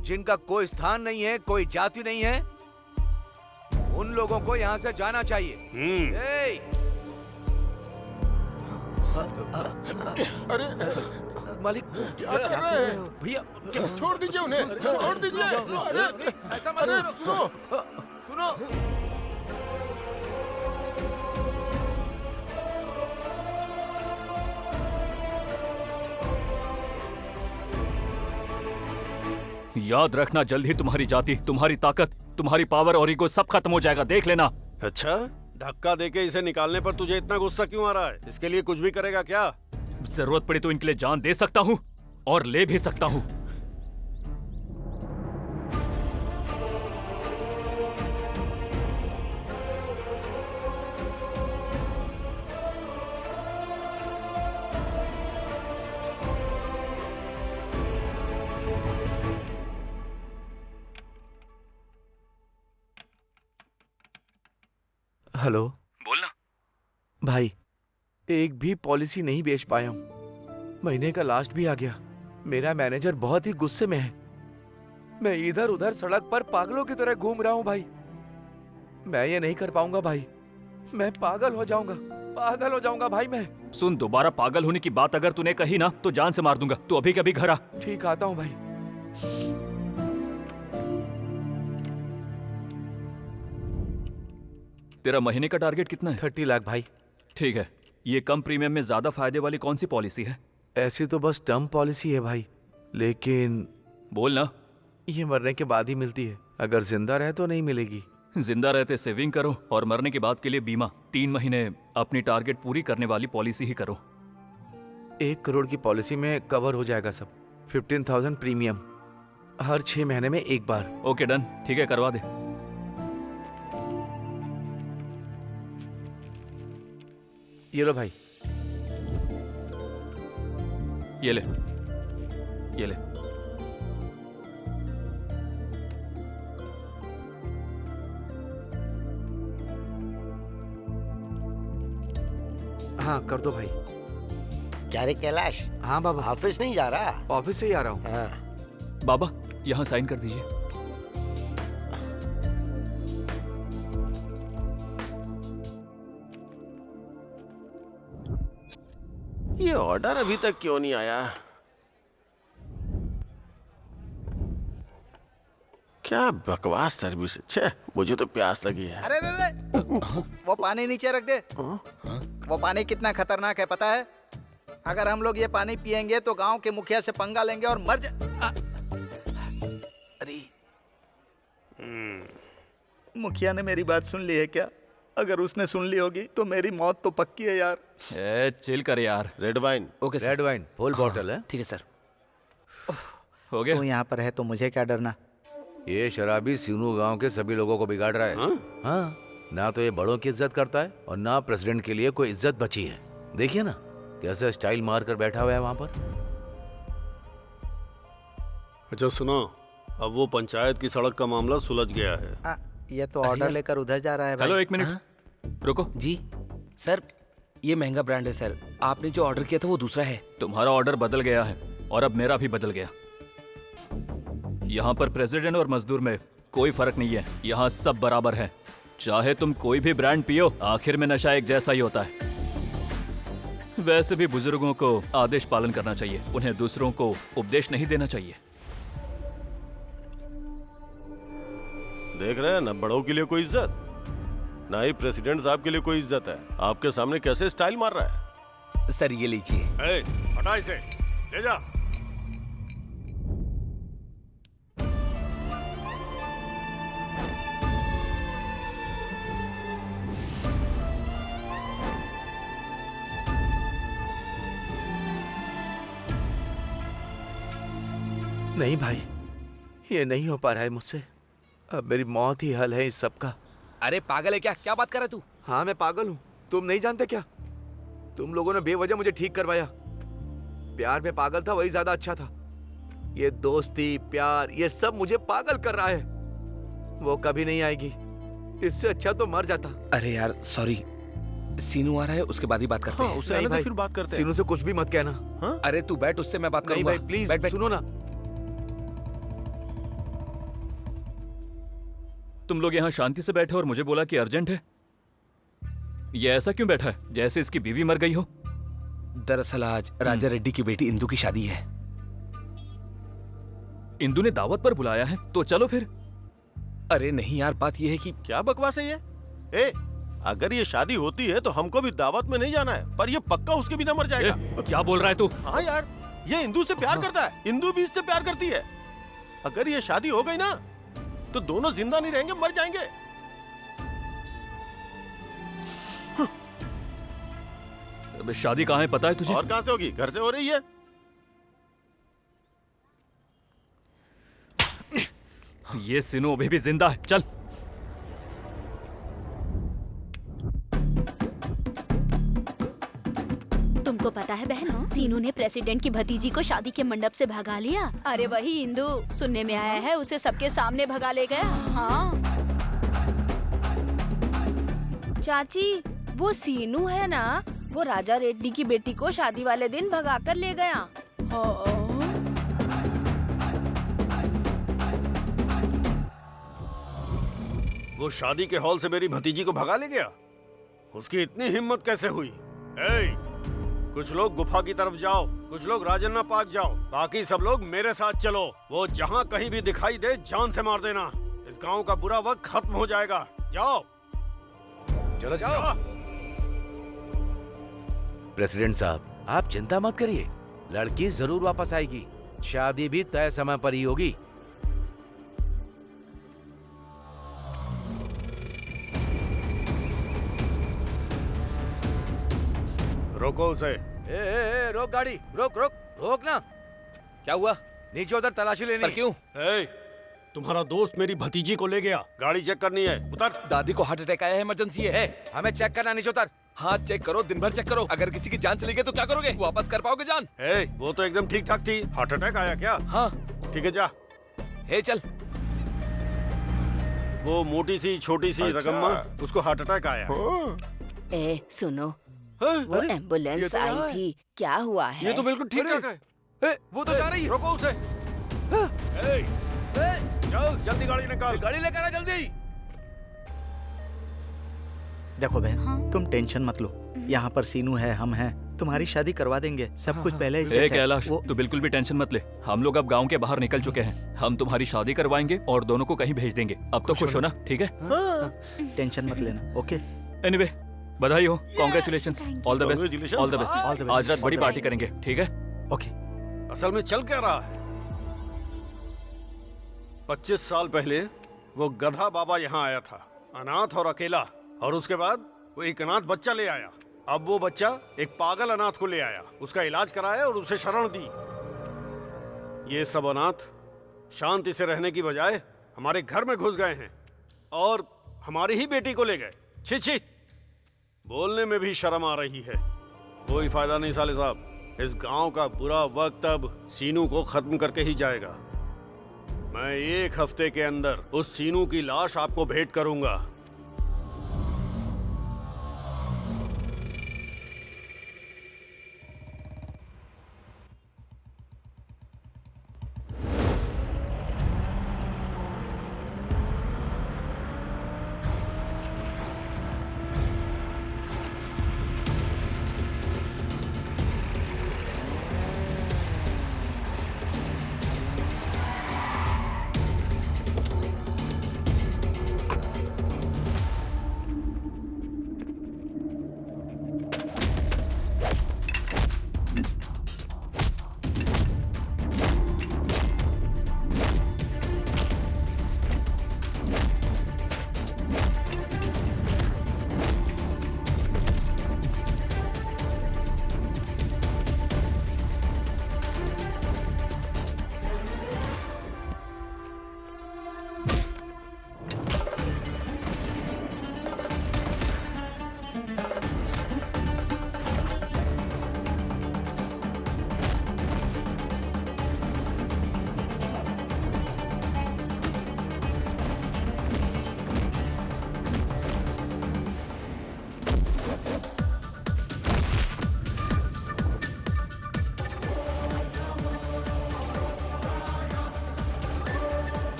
जिनका कोई स्थान नहीं है, कोई जाति नहीं है, उन लोगों को यहाँ से जाना चाहिए। ए! अरे मालिक, क्या कर रहे हैं भैया? छोड़ दीजिए उन्हें, छोड़ दीजिए। अरे ऐसा मत करो। सुनो। याद रखना, जल्द ही तुम्हारी जाति, तुम्हारी ताकत, तुम्हारी पावर और ईगो सब खत्म हो जाएगा, देख लेना। अच्छा, धक्का देके इसे निकालने पर तुझे इतना गुस्सा क्यों आ रहा है? इसके लिए कुछ भी करेगा क्या? जरूरत पड़ी तो इनके लिए जान दे सकता हूँ और ले भी सकता हूँ। हेलो बोलना। भाई, एक भी पॉलिसी नहीं बेच पाया हूँ। महीने का लास्ट भी आ गया। मेरा मैनेजर बहुत ही गुस्से में है। मैं इधर उधर सड़क पर पागलों की तरह घूम रहा हूँ भाई। मैं ये नहीं कर पाऊंगा भाई। मैं पागल हो जाऊंगा भाई मैं। सुन, दोबारा पागल होने की बात अगर तूने कही ना तो जान से मार दूंगा। तू अभी कभी घर आ। ठीक, आता हूँ भाई। तेरा महीने का टारगेट कितना है? 30 लाख भाई। ठीक है। ये कम प्रीमियम में ज्यादा फायदे वाली कौन सी पॉलिसी है? ऐसी तो बस टर्म पॉलिसी है भाई, लेकिन बोल ना। ये मरने के बाद ही मिलती है, अगर जिंदा रहे तो नहीं मिलेगी। जिंदा रहते सेविंग करो और मरने के बाद के लिए बीमा। 3 महीने अपनी टारगेट पूरी करने वाली पॉलिसी ही करो। 1 करोड़ की पॉलिसी में कवर हो जाएगा सब। 15,000 प्रीमियम, हर 6 महीने में एक बार। ओके डन, ठीक है, करवा दे। ये लो भाई। ये ले, ये ले। हाँ, कर दो भाई। क्या रे कैलाश? हाँ बाबा। ऑफिस नहीं जा रहा? ऑफिस से ही आ रहा हूँ। हाँ। बाबा, यहाँ साइन कर दीजिए। ये ऑर्डर अभी तक क्यों नहीं आया? क्या बकवास सर्विस है। छे, मुझे तो प्यास लगी है। अरे रे रे, वो पानी नीचे रख दे। वो पानी कितना खतरनाक है पता है? अगर हम लोग ये पानी पिएंगे तो गांव के मुखिया से पंगा लेंगे और मर जा। अरे मुखिया ने मेरी बात सुन ली है क्या? अगर उसने सुन ली होगी तो मेरी मौत तो पक्की है यार। चिल कर यार। Red wine. Okay sir. Red wine full bottle है। ठीक है सर। हो गया। तू यहाँ पर है तो मुझे क्या डरना। ये शराबी सीनू गांव के सभी लोगों को बिगाड़ रहा है। हाँ, ना तो ये बड़ों की इज्जत करता है और ना प्रेसिडेंट के लिए कोई इज्जत बची है। देखिए ना कैसे स्टाइल मार कर बैठा हुआ है वहां पर। अच्छा सुनो, अब वो पंचायत की सड़क का मामला सुलझ गया है। ये तो ऑर्डर लेकर उधर जा रहा है भाई। हेलो, एक मिनट रुको। जी सर, ये महंगा ब्रांड है सर। आपने जो ऑर्डर किया था वो दूसरा है। तुम्हारा ऑर्डर बदल गया है और अब मेरा भी बदल गया। यहाँ पर प्रेसिडेंट और मजदूर में कोई फर्क नहीं है। यहाँ सब बराबर है। चाहे तुम कोई भी ब्रांड पियो, आखिर में नशा एक जैसा ही होता है। वैसे भी बुजुर्गों को आदेश पालन करना चाहिए, उन्हें दूसरों को उपदेश नहीं देना चाहिए। देख रहे हैं ना, बड़ों के लिए कोई इज्जत, ना ही प्रेसिडेंट साहब के लिए कोई इज्जत है। आपके सामने कैसे स्टाइल मार रहा है। सर ये लीजिए। हटा इसे, ले जा। नहीं भाई, ये नहीं हो पा रहा है मुझसे। अब मेरी मौत ही हल है इस सब का। अरे पागल है क्या? क्या बात कर रहा है तू? हाँ, मैं पागल हूँ। तुम नहीं जानते क्या? तुम लोगों ने बेवजह मुझे ठीक करवाया। प्यार में पागल था, वही ज्यादा अच्छा था। ये दोस्ती, प्यार, ये सब मुझे पागल कर रहा है। वो कभी नहीं आएगी। इससे अच्छा तो मर जाता। अरे यार सॉरी, सीनू आ रहा है, उसके बाद ही बात करते हैं। उससे नहीं आने दो, भाई, फिर बात करते हैं। सीनू से कुछ भी मत कहना। अरे तू बैठ, उससे मैं बात नहीं करूंगा। भाई प्लीज बैठ बैठ। सुनो ना। तुम लोग यहाँ शांति से बैठे और मुझे बोला कि अर्जेंट है। ये ऐसा क्यों बैठा है जैसे इसकी बीवी मर गई हो? दरअसल आज राजा रेड्डी की बेटी इंदु की शादी है। इंदु ने दावत पर बुलाया है, तो चलो फिर। अरे नहीं यार, बात यह है कि क्या बकवास है ये? ए, अगर ये शादी होती है तो हमको भी दावत में नहीं जाना है, पर ये पक्का उसके बिना मर जाएगा। क्या बोल रहा है तू? हाँ यार, ये इंदु से प्यार करता है, इंदु भी इससे प्यार करती है। अगर ये शादी हो गई ना तो दोनों जिंदा नहीं रहेंगे, मर जाएंगे। अबे शादी कहाँ है पता है तुझे? और कहां से होगी? घर से हो रही है। ये सीनू अभी भी जिंदा है। चल। तुमको पता है बहन, सीनू ने प्रेसिडेंट की भतीजी को शादी के मंडप से भगा लिया। अरे वही इंदु, सुनने में आया है उसे सबके सामने भगा ले गया। हाँ चाची, वो सीनू है ना, वो राजा रेड्डी की बेटी को शादी वाले दिन भगा कर ले गया। वो शादी के हॉल से मेरी भतीजी को भगा ले गया? उसकी इतनी हिम्मत कैसे हुई? कुछ लोग गुफा की तरफ जाओ, कुछ लोग राजन्ना पार्क जाओ, बाकी सब लोग मेरे साथ चलो। वो जहाँ कहीं भी दिखाई दे जान से मार देना। इस गांव का बुरा वक्त खत्म हो जाएगा। जाओ चलो जाओ। प्रेसिडेंट साहब, आप चिंता मत करिए, लड़की जरूर वापस आएगी। शादी भी तय समय पर ही होगी। रोको उसे। रोक गाड़ी, रोक रोक रोक ना। क्या हुआ? नीचे उधर तलाशी लेनी। पर क्यों? तुम्हारा दोस्त मेरी भतीजी को ले गया, गाड़ी चेक करनी है। उतर। दादी को हार्ट अटैक आया है, इमरजेंसी है। हमें चेक करना, नीचे उतर। हाँ चेक करो, दिन भर चेक करो। अगर किसी की जान चली गई तो क्या करोगे? वापस कर पाओगे जान? वो तो एकदम ठीक ठाक थी। हार्ट अटैक आया क्या? हाँ ठीक है, जा। चल। वो मोटी सी छोटी सी रकम्मा, उसको हार्ट अटैक आया। ए सुनो, वो एम्बुलेंस आई थी, क्या हुआ है? ये तो बिल्कुल ठीक ठाक है। वो तो जा रही है। रोको उसे। चल जल्दी गाड़ी निकाल। गाड़ी लेकर आ जल्दी। देखो बहन, तुम टेंशन मत लो, यहाँ पर सीनू है, हम हैं, तुम्हारी शादी करवा देंगे। सब कुछ पहले ही सेट है। कैलाश, तू बिल्कुल भी टेंशन मत ले। हम लोग अब गांव के बाहर निकल चुके हैं। हम तुम्हारी शादी करवाएंगे और दोनों को कहीं भेज देंगे। अब तो खुश हो ना? ठीक है, टेंशन मत लेना। ओके। एनीवे, बधाई हो, congratulations, all the best, all the best. आज रात बड़ी पार्टी करेंगे, ठीक है? ओके। असल में चल क्या रहा है? 25 साल पहले वो गधा बाबा यहाँ आया था, अनाथ और अकेला, और उसके बाद वो एक अनाथ बच्चा ले आया। अब वो बच्चा एक पागल अनाथ को ले आया, उसका इलाज कराया और उसे शरण दी। ये सब अनाथ शांति से रहने की बजाय हमारे घर में घुस गए हैं और हमारी ही बेटी को ले गए। छी छी, बोलने में भी शर्म आ रही है। कोई फायदा नहीं साले साहब, इस गांव का बुरा वक्त अब सीनू को खत्म करके ही जाएगा। मैं 1 हफ्ते के अंदर उस सीनू की लाश आपको भेंट करूंगा।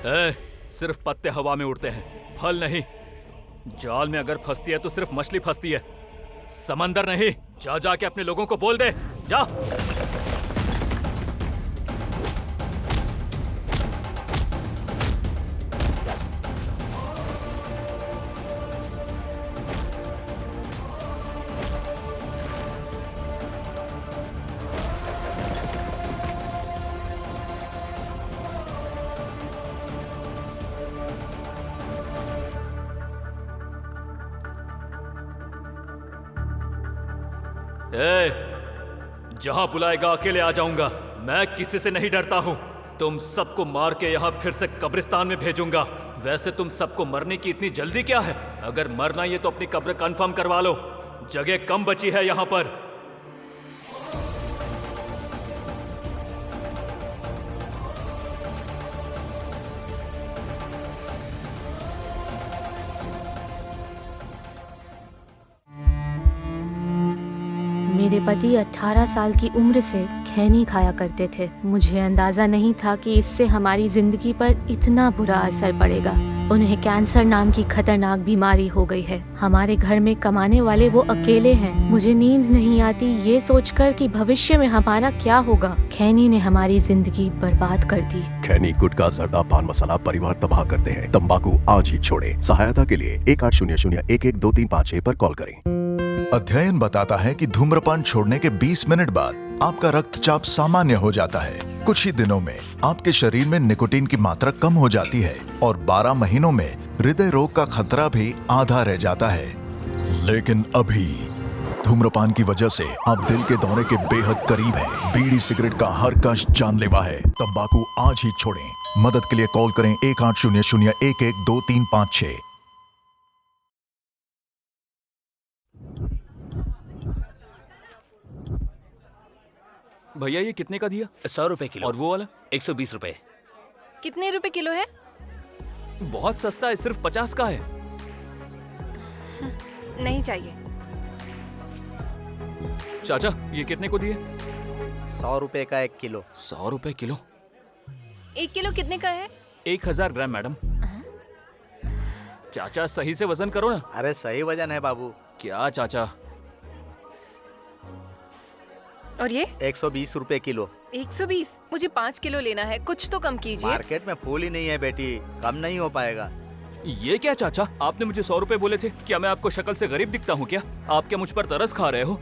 सिर्फ पत्ते हवा में उड़ते हैं, फल नहीं। जाल में अगर फंसती है तो सिर्फ मछली फंसती है, समंदर नहीं। जा जाके अपने लोगों को बोल दे, जा। जहां बुलाएगा अकेले आ जाऊंगा। मैं किसी से नहीं डरता हूं। तुम सबको मार के यहां फिर से कब्रिस्तान में भेजूंगा। वैसे तुम सबको मरने की इतनी जल्दी क्या है? अगर मरना ही है तो अपनी कब्र कंफर्म करवा लो, जगह कम बची है यहां पर। मेरे पति 18 साल की उम्र से खैनी खाया करते थे। मुझे अंदाजा नहीं था कि इससे हमारी जिंदगी पर इतना बुरा असर पड़ेगा। उन्हें कैंसर नाम की खतरनाक बीमारी हो गई है। हमारे घर में कमाने वाले वो अकेले हैं। मुझे नींद नहीं आती ये सोचकर कि भविष्य में हमारा क्या होगा। खैनी ने हमारी जिंदगी बर्बाद कर दी। खैनी, गुटखा, जर्दा, पान मसाला परिवार तबाह करते हैं। तंबाकू आज ही छोड़े। सहायता के लिए 1800-112356 पर कॉल करें। अध्ययन बताता है कि धूम्रपान छोड़ने के 20 मिनट बाद आपका रक्तचाप सामान्य हो जाता है। कुछ ही दिनों में आपके शरीर में निकोटीन की मात्रा कम हो जाती है और 12 महीनों में हृदय रोग का खतरा भी आधा रह जाता है। लेकिन अभी धूम्रपान की वजह से आप दिल के दौरे के बेहद करीब हैं। बीड़ी सिगरेट का हर कश जानलेवा है। तंबाकू आज ही छोड़ें। मदद के लिए कॉल करें 1800-112356। भैया ये कितने का दिया? 100 रुपए किलो। और वो वाला? 120 रुपए। कितने रुपए किलो है? बहुत सस्ता है, सिर्फ 50 का है। नहीं चाहिए। चाचा ये कितने को दिए? 100 रुपए का 1 किलो। 100 रुपए किलो? 1 किलो कितने का है? 1000 ग्राम मैडम। चाचा सही से वजन करो ना। अरे सही वजन है बाबू। क्या चाचा? और ये 120 रुपए किलो। 120? मुझे 5 किलो लेना है, कुछ तो कम कीजिए। मार्केट में फूल ही नहीं है बेटी, कम नहीं हो पाएगा। ये क्या चाचा, आपने मुझे 100 रुपए बोले थे। क्या मैं आपको शक्ल से गरीब दिखता हूँ क्या? आप क्या मुझ पर तरस खा रहे हो?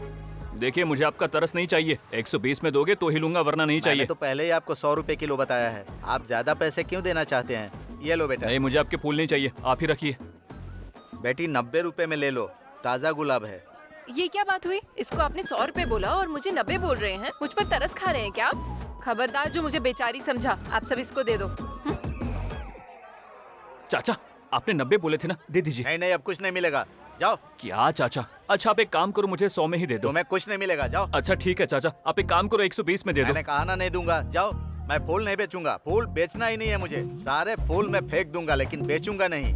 देखिए मुझे आपका तरस नहीं चाहिए। 120 में दोगे तो ही लूंगा, वरना नहीं चाहिए। मैंने तो पहले ही आपको 100 रुपए किलो बताया है। आप ज्यादा पैसे क्यों देना चाहते हैं? ये लो बेटा। नहीं मुझे आपके फूल नहीं चाहिए, आप ही रखिए। बेटी 90 रुपए में ले लो, ताजा गुलाब है। ये क्या बात हुई? इसको आपने 100 रुपए बोला और मुझे 90 बोल रहे हैं। मुझ पर तरस खा रहे हैं क्या आप? खबरदार जो मुझे बेचारी समझा। आप सब इसको दे दो। चाचा आपने 90 बोले थे ना, दे दीजिए। नहीं नहीं अब कुछ नहीं मिलेगा, जाओ। क्या चाचा? अच्छा आप एक काम करो, मुझे 100 में ही दे दो। तुम्हें कुछ नहीं मिलेगा, जाओ। अच्छा ठीक है चाचा, आप एक काम करो 120 में दे दो। मैंने कहा ना नहीं दूंगा, जाओ। मैं फूल नहीं बेचूंगा, फूल बेचना ही नहीं है मुझे। सारे फूल मैं फेंक दूंगा लेकिन बेचूंगा नहीं।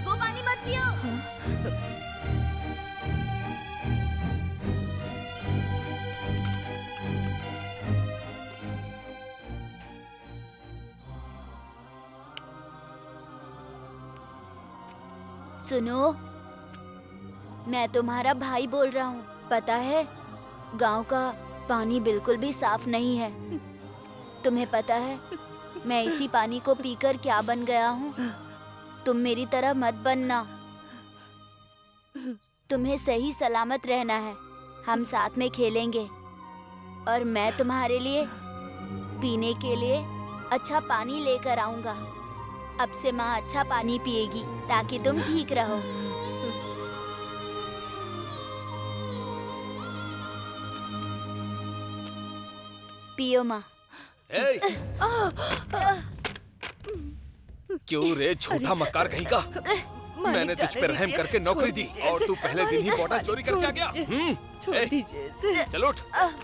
वो पानी मत पियो। सुनो, मैं तुम्हारा भाई बोल रहा हूँ। पता है गांव का पानी बिल्कुल भी साफ नहीं है। तुम्हें पता है मैं इसी पानी को पीकर क्या बन गया हूँ? तुम मेरी तरह मत बनना। तुम्हें सही सलामत रहना है। हम साथ में खेलेंगे और मैं तुम्हारे लिए पीने के लिए अच्छा पानी लेकर आऊंगा। अब से माँ अच्छा पानी पिएगी ताकि तुम ठीक रहो। पियो माँ। क्यों रे छोटा मक्कार कहीं का? मैंने तुझ पे रहम करके नौकरी दी और तू पहले दिन ही बॉटल चोरी करके आ गया। छोड़ दीजिए इसे। चल उठ।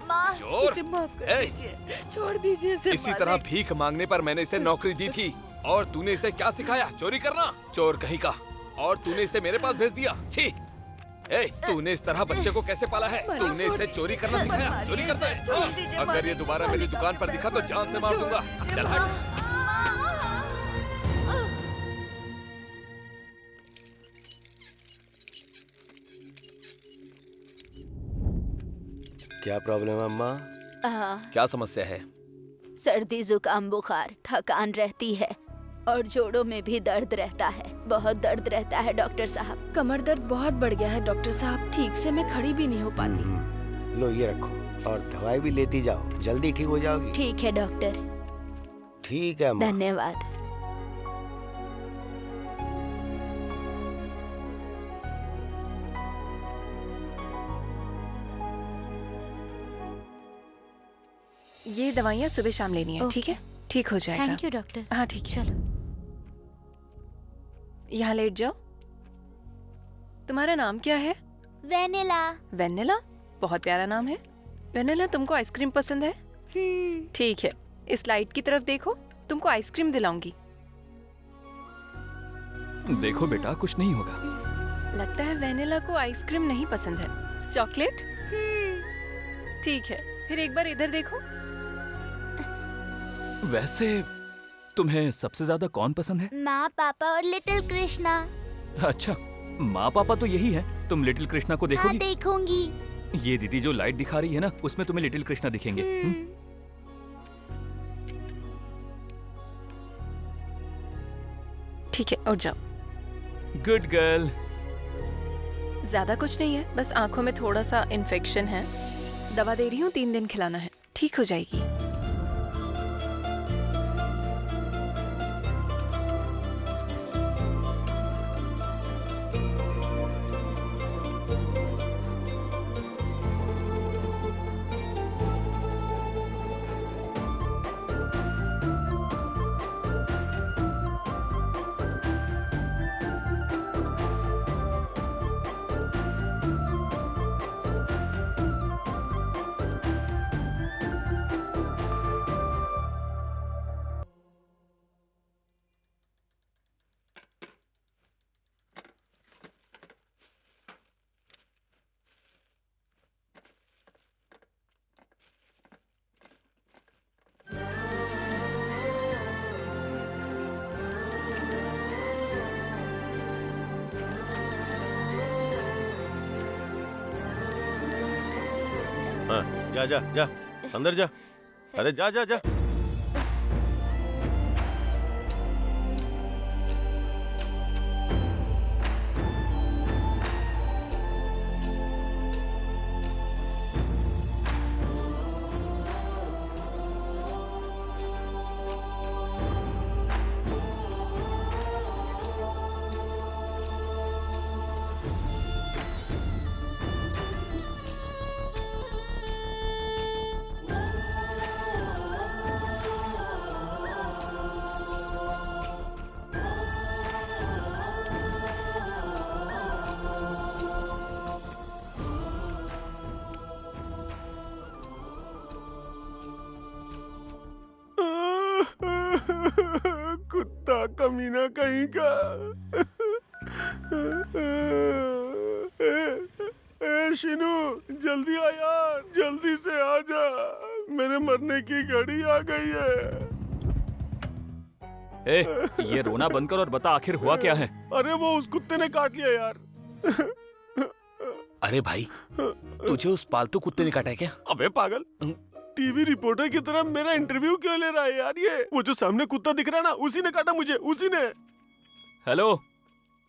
माँ, चोर। इसे माफ कर ए, दीजिए। छोड़ दीजिए इसे। इसी तरह भीख मांगने पर मैंने इसे नौकरी दी थी और तूने इसे क्या सिखाया? चोरी करना। चोर कहीं का। और तूने इसे मेरे पास भेज दिया। छी। तूने इस तरह बच्चे को कैसे पाला है? तूने इसे चोरी करना सिखाया? चोरी करता है? अगर ये दोबारा मेरी दुकान पर दिखा तो जान से मार दूंगा। चल हट। क्या प्रॉब्लम है अम्मा? क्या समस्या है? सर्दी जुकाम बुखार थकान रहती है और जोड़ों में भी दर्द रहता है। बहुत दर्द रहता है डॉक्टर साहब। कमर दर्द बहुत बढ़ गया है डॉक्टर साहब। ठीक से मैं खड़ी भी नहीं हो पाती। लो ये रखो और दवाई भी लेती जाओ, जल्दी ठीक हो जाओगी। ठीक है डॉक्टर। ठीक है अम्मा। धन्यवाद। ये दवाइयाँ सुबह शाम लेनी है, ठीक है? ठीक हो जाएगा। Thank you doctor. हाँ ठीक है। चलो यहाँ लेट जाओ। तुम्हारा नाम क्या है? वेनिला। वेनिला? बहुत प्यारा नाम है। वेनिला, तुमको आइसक्रीम पसंद है? ठीक है, इस लाइट की तरफ देखो, तुमको आइसक्रीम दिलाऊंगी। देखो बेटा, कुछ नहीं होगा। लगता है वेनिला को आइसक्रीम नहीं पसंद है। चॉकलेट? ठीक है, फिर एक बार इधर देखो। वैसे तुम्हें सबसे ज्यादा कौन पसंद है? माँ, पापा और लिटिल कृष्णा। अच्छा, माँ पापा तो यही है। तुम लिटिल कृष्णा को देखोगी? हाँ, देखूंगी। ये दीदी जो लाइट दिखा रही है ना, उसमें तुम्हें लिटिल कृष्णा दिखेंगे। ठीक है, उठ जाओ। Good girl. ज्यादा कुछ नहीं है, बस आंखों में थोड़ा सा इन्फेक्शन है। दवा दे रही हूँ, 3 दिन खिलाना है, ठीक हो जाएगी। हाँ, जा जा जा, अंदर जा। अरे जा जा जा। कुत्ता कमीना कहीं का। शिनू, जल्दी आ यार, जल्दी से आ जा, मेरे मरने की घड़ी आ गई है। ये रोना बंद कर और बता आखिर हुआ क्या है? अरे वो उस कुत्ते ने काट लिया यार। अरे भाई, तुझे उस पालतू कुत्ते ने काटा है क्या? अबे पागल, टीवी रिपोर्टर की तरह मेरा इंटरव्यू क्यों ले रहा है यार? ये वो जो सामने कुत्ता दिख रहा है ना, उसी ने काटा मुझे, उसी ने। हेलो,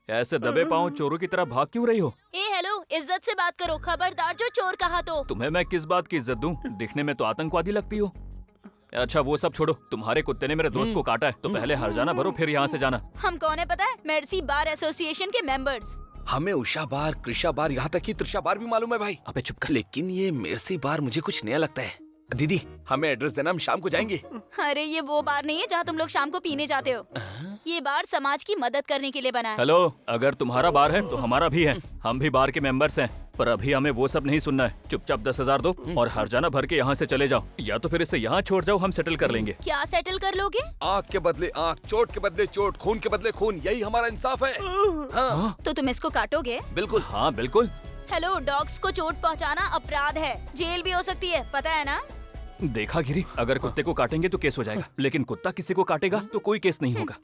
ऐसे दबे पांव चोरों की तरह भाग क्यों रही हो? हेलो, इज्जत से बात करो। खबरदार जो चोर कहा तो। तुम्हें मैं किस बात की इज्जत दूं? दिखने में तो आतंकवादी लगती हो। अच्छा वो सब छोड़ो, तुम्हारे कुत्ते ने मेरे दोस्त को काटा है तो पहले हर्जाना भरो फिर यहाँ से जाना। हम कौन है पता है? मेर्सी बार एसोसिएशन के मेंबर्स। हमें उषा बार, कृषा बार, यहाँ तक कि त्रिशा बार भी मालूम है भाई। अबे चुप कर। लेकिन ये मेर्सी बार मुझे कुछ नया लगता है। दीदी हमें एड्रेस देना, हम शाम को जाएंगे। अरे ये वो बार नहीं है जहाँ तुम लोग शाम को पीने जाते हो। ये बार समाज की मदद करने के लिए बना है। हेलो, अगर तुम्हारा बार है तो हमारा भी है। हम भी बार के मेंबर्स हैं, पर अभी हमें वो सब नहीं सुनना है। चुपचाप 10,000 दो और हर्जाना भर के यहाँ से चले जाओ, या तो फिर इसे यहाँ छोड़ जाओ, हम सेटल कर लेंगे। क्या सेटल कर लोगे? आँख के बदले आँख, चोट के बदले चोट, खून के बदले खून, यही हमारा इंसाफ है। हाँ। तो तुम इसको काटोगे? बिल्कुल। हाँ बिल्कुल। हेलो, डॉग्स को चोट पहुँचाना अपराध है, जेल भी हो सकती है, पता है ना? देखा गिरी, अगर कुत्ते को काटेंगे तो केस हो जाएगा, लेकिन कुत्ता किसी को काटेगा तो कोई केस नहीं होगा।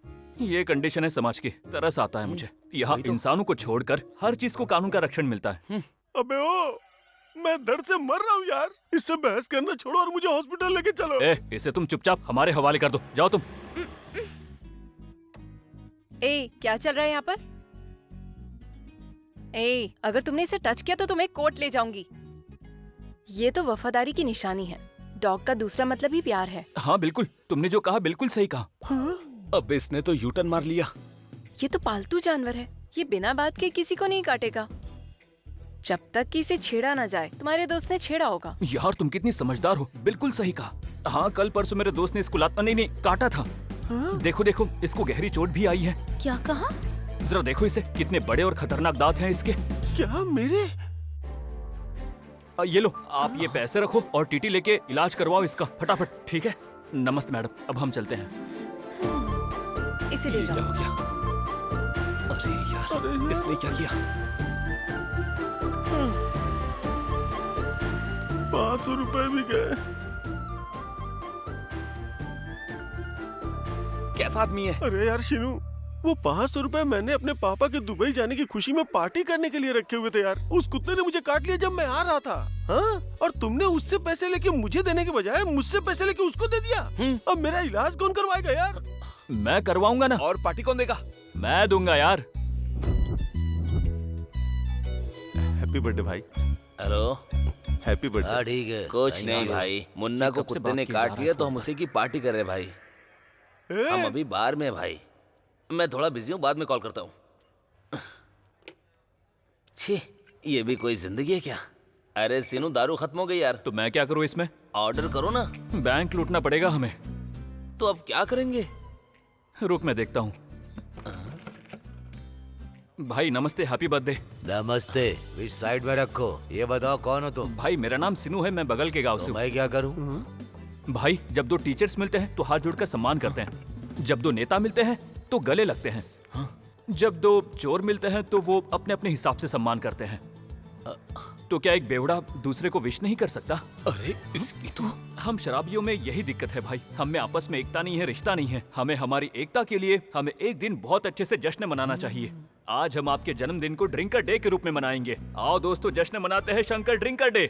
ये कंडीशन है समाज की। तरस आता है मुझे, यहाँ इंसानों को छोड़कर हर चीज को कानून का रक्षण मिलता है। अबे ओ, मैं दर्द से मर रहा हूँ यार। इससे बहस करना छोड़ो और मुझे हॉस्पिटल लेके चलो। इसे तुम चुपचाप हमारे हवाले कर दो, जाओ तुम। क्या चल रहा है यहाँ पर? अगर तुमने इसे टच किया तो तुम्हें कोर्ट ले जाऊंगी। ये तो वफादारी की निशानी है। डॉग का दूसरा मतलब ही प्यार है। हाँ बिल्कुल, तुमने जो कहा बिल्कुल सही कहा। अब इसने तो यूटर्न मार लिया। ये तो पालतू जानवर है, ये बिना बात के किसी को नहीं काटेगा जब तक कि इसे छेड़ा ना जाए। तुम्हारे दोस्त ने छेड़ा होगा। यार तुम कितनी समझदार हो, बिल्कुल सही कहा। हाँ, कल परसों मेरे दोस्त ने इसको नहीं काटा था। देखो देखो, इसको गहरी चोट भी आई है। क्या कहा? जरा देखो इसे, कितने बड़े और खतरनाक दांत हैं इसके। क्या मेरे? ये लो, आप ये पैसे रखो और टीटी लेके इलाज करवाओ इसका फटाफट, ठीक है? नमस्ते मैडम, अब हम चलते हैं। इसे ले जाओ। अरे यार, इसने क्या किया? 500 रुपए भी गए। कैसा आदमी है? अरे यार शिनू, वो 500 रुपए मैंने अपने पापा के दुबई जाने की खुशी में पार्टी करने के लिए रखे हुए थे यार। उस कुत्ते ने मुझे काट लिया जब मैं आ रहा था। हाँ? और तुमने उससे पैसे लेके मुझे देने के बजाय मुझसे पैसे लेके उसको दे दिया। अब मेरा इलाज कौन करवाएगा यार? मैं करवाऊंगा ना। और पार्टी कौन देगा? मैं दूंगा यार। हैप्पी बर्थडे भाई। Hello, happy birthday. हाँ ठीक है। कुछ नहीं भाई, मुन्ना को कुत्ते ने काट लिया तो हम उसी की पार्टी कर रहे हैं भाई। हम अभी बाहर में भाई, मैं थोड़ा बिजी हूँ, बाद में कॉल करता हूँ। छी, ये भी कोई जिंदगी है क्या? अरे सीनू, दारू खत्म हो गई यार। तो मैं क्या करूँ इसमें? ऑर्डर करो ना। बैंक लूटना पड़ेगा हमें। तो अब क्या करेंगे? रुक, मैं देखता हूँ। भाई नमस्ते, हैप्पी बर्थडे। नमस्ते, विच साइड में रखो। ये बताओ कौन हो तुम? भाई मेरा नाम सिनू है, मैं बगल के गांव से हूँ। मैं क्या करूँ? भाई जब दो टीचर्स मिलते हैं तो हाथ जोड़कर सम्मान करते हैं, जब दो नेता मिलते हैं तो गले लगते हैं, जब दो चोर मिलते हैं तो वो अपने अपने हिसाब से सम्मान करते हैं। तो क्या एक बेवड़ा दूसरे को विश नहीं कर सकता? अरे इसकी तो हम शराबियों में यही दिक्कत है भाई, हम में आपस में एकता नहीं है, रिश्ता नहीं है। हमें हमारी एकता के लिए हमें एक दिन बहुत अच्छे से जश्न मनाना चाहिए। आज हम आपके जन्मदिन को ड्रिंकर डे के रूप में मनाएंगे। आओ दोस्तों, जश्न मनाते हैं शंकर ड्रिंकर डे।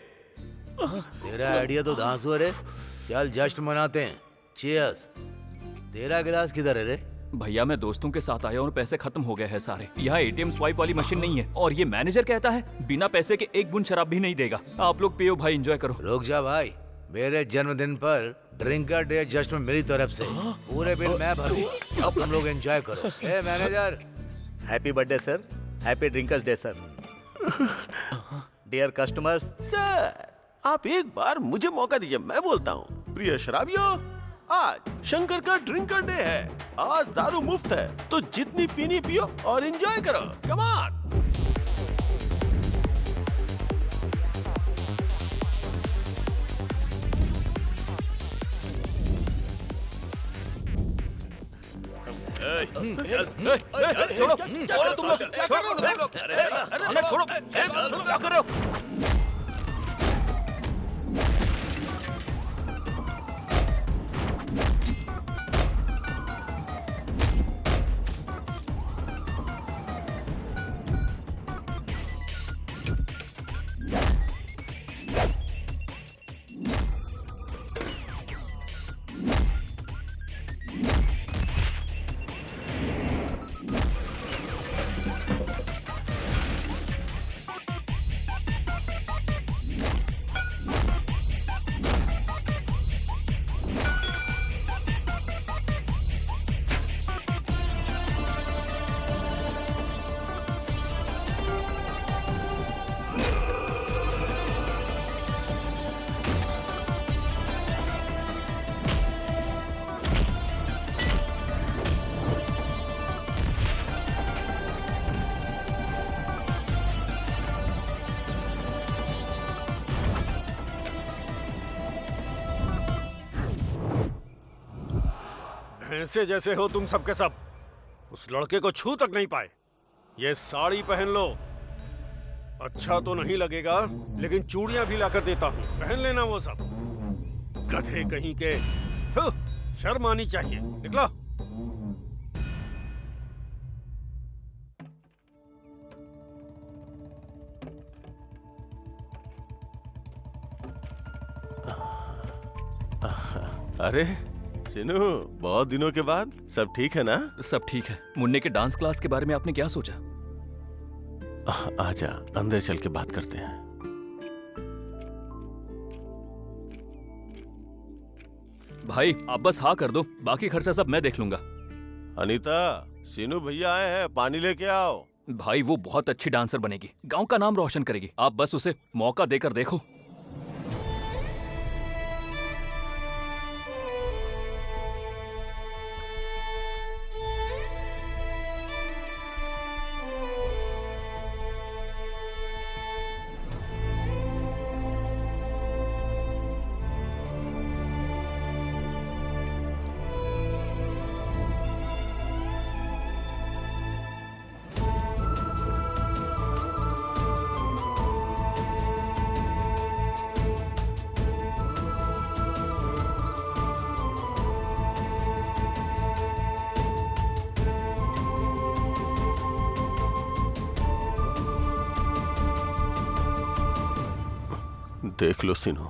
तेरा आइडिया तो धांसू है रे। चल जश्न मनाते हैं। चीयर्स। तेरा गिलास किधर है रे? भैया मैं दोस्तों के साथ आया और पैसे खत्म हो गए हैं सारे। यहाँ एटीएम स्वाइप वाली मशीन नहीं है और ये मैनेजर कहता है बिना पैसे के एक बूंद शराब भी नहीं देगा। आप लोग पियो भाई, एंजॉय करो। रुक जा भाई, मेरे जन्मदिन पर ड्रिंकर डे जश्न मेरी तरफ से, पूरे बिल मैं भरूंगा। अब तुम लोग एंजॉय करो। ए manager, happy birthday sir. Happy drinkers day sir. Dear customers. Sir आप एक बार मुझे मौका दीजिए, मैं बोलता हूँ। प्रिय शराबियों, आज शंकर का ड्रिंकर डे है। आज दारू मुफ्त है, तो जितनी पीनी पियो और एंजॉय करो। Come on. छोड़ो, तुम लोग छोड़ो, क्या कर रहे हो? भैंसे जैसे हो तुम सबके सब। उस लड़के को छू तक नहीं पाए। ये साड़ी पहन लो। अच्छा तो नहीं लगेगा, लेकिन चूड़ियां भी लाकर देता हूँ, पहन लेना वो सब। गधे कहीं के। थू, शर्म आनी चाहिए। निकलो। अरे सिनू, बहुत दिनों के बाद। सब ठीक है ना? सब ठीक है। मुन्ने के डांस क्लास के बारे में आपने क्या सोचा? आजा, अंदर चल के बात करते हैं। भाई आप बस हाँ कर दो, बाकी खर्चा सब मैं देख लूंगा। अनीता, सिनू भैया आए हैं, पानी लेके आओ। भाई वो बहुत अच्छी डांसर बनेगी, गांव का नाम रोशन करेगी। आप बस उसे मौका देकर देखो। देख लो सिनू,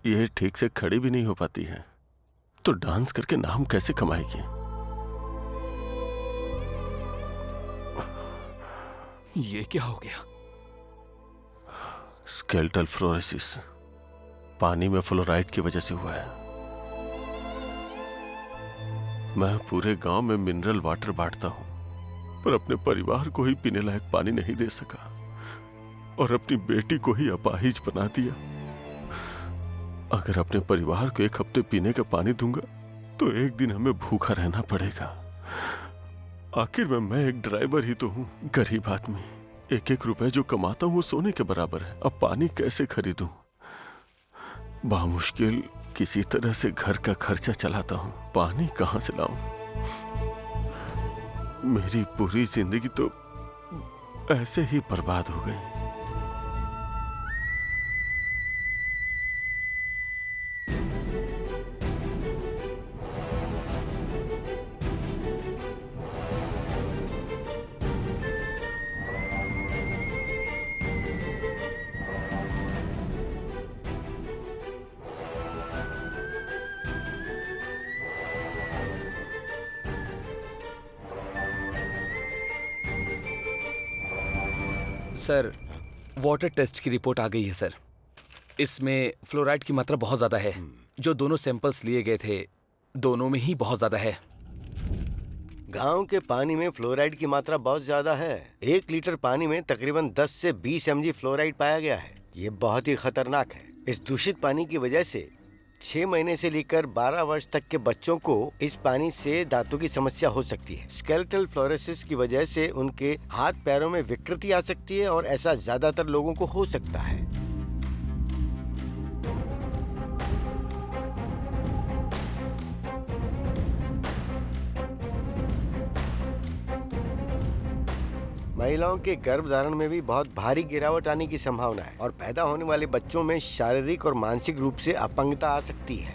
ये ठीक से खड़ी भी नहीं हो पाती है, तो डांस करके नाम कैसे कमाएगी? ये क्या हो गया? स्केलेटल फ्लोरोसिस, पानी में फ्लोराइड की वजह से हुआ है। मैं पूरे गांव में मिनरल वाटर बांटता हूं, पर अपने परिवार को ही पीने लायक पानी नहीं दे सका और अपनी बेटी को ही अपाहिज बना दिया। अगर अपने परिवार को 1 हफ्ते पीने का पानी दूंगा तो एक दिन हमें भूखा रहना पड़ेगा। आखिर में मैं एक ड्राइवर ही तो हूं, गरीब आदमी। 1-1 रुपए जो कमाता हूं वो सोने के बराबर है। अब पानी कैसे खरीदूं? बामुश्किल किसी तरह से घर का खर्चा चलाता हूं, पानी कहां से लाऊं? मेरी पूरी जिंदगी तो ऐसे ही बर्बाद हो गई। सर, वाटर टेस्ट की रिपोर्ट आ गई है सर। इसमें फ्लोराइड की मात्रा बहुत ज्यादा है। जो दोनों सैंपल्स लिए गए थे, दोनों में ही बहुत ज्यादा है। गांव के पानी में फ्लोराइड की मात्रा बहुत ज्यादा है। 1 लीटर पानी में तकरीबन 10 से 20 mg फ्लोराइड पाया गया है। ये बहुत ही खतरनाक है। इस दूषित पानी की वजह से 6 महीने से लेकर 12 वर्ष तक के बच्चों को इस पानी से दांतों की समस्या हो सकती है। स्केलेटल फ्लोरोसिस की वजह से उनके हाथ पैरों में विकृति आ सकती है और ऐसा ज्यादातर लोगों को हो सकता है। महिलाओं के गर्भधारण में भी बहुत भारी गिरावट आने की संभावना है और पैदा होने वाले बच्चों में शारीरिक और मानसिक रूप से अपंगता आ सकती है।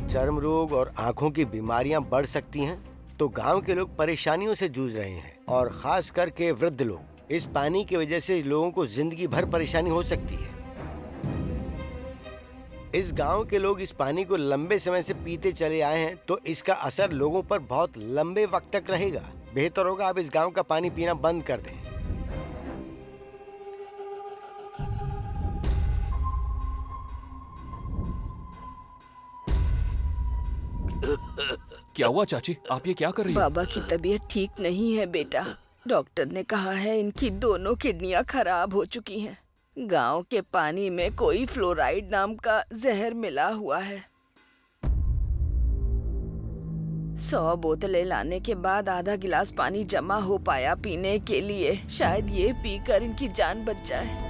चर्म रोग और आंखों की बीमारियां बढ़ सकती हैं। तो गांव के लोग परेशानियों से जूझ रहे हैं और खास करके वृद्ध लोग। इस पानी की वजह से लोगों को जिंदगी भर परेशानी हो सकती है। इस गांव के लोग इस पानी को लंबे समय से पीते चले आए हैं, तो इसका असर लोगों पर बहुत लंबे वक्त तक रहेगा। बेहतर होगा आप इस गांव का पानी पीना बंद कर दें। क्या हुआ चाची, आप ये क्या कर रही हैं? बाबा की तबीयत ठीक नहीं है बेटा। डॉक्टर ने कहा है इनकी दोनों किडनियां खराब हो चुकी हैं। गांव के पानी में कोई फ्लोराइड नाम का जहर मिला हुआ है। 100 बोतलें लाने के बाद आधा गिलास पानी जमा हो पाया पीने के लिए। शायद ये पीकर इनकी जान बच जाए।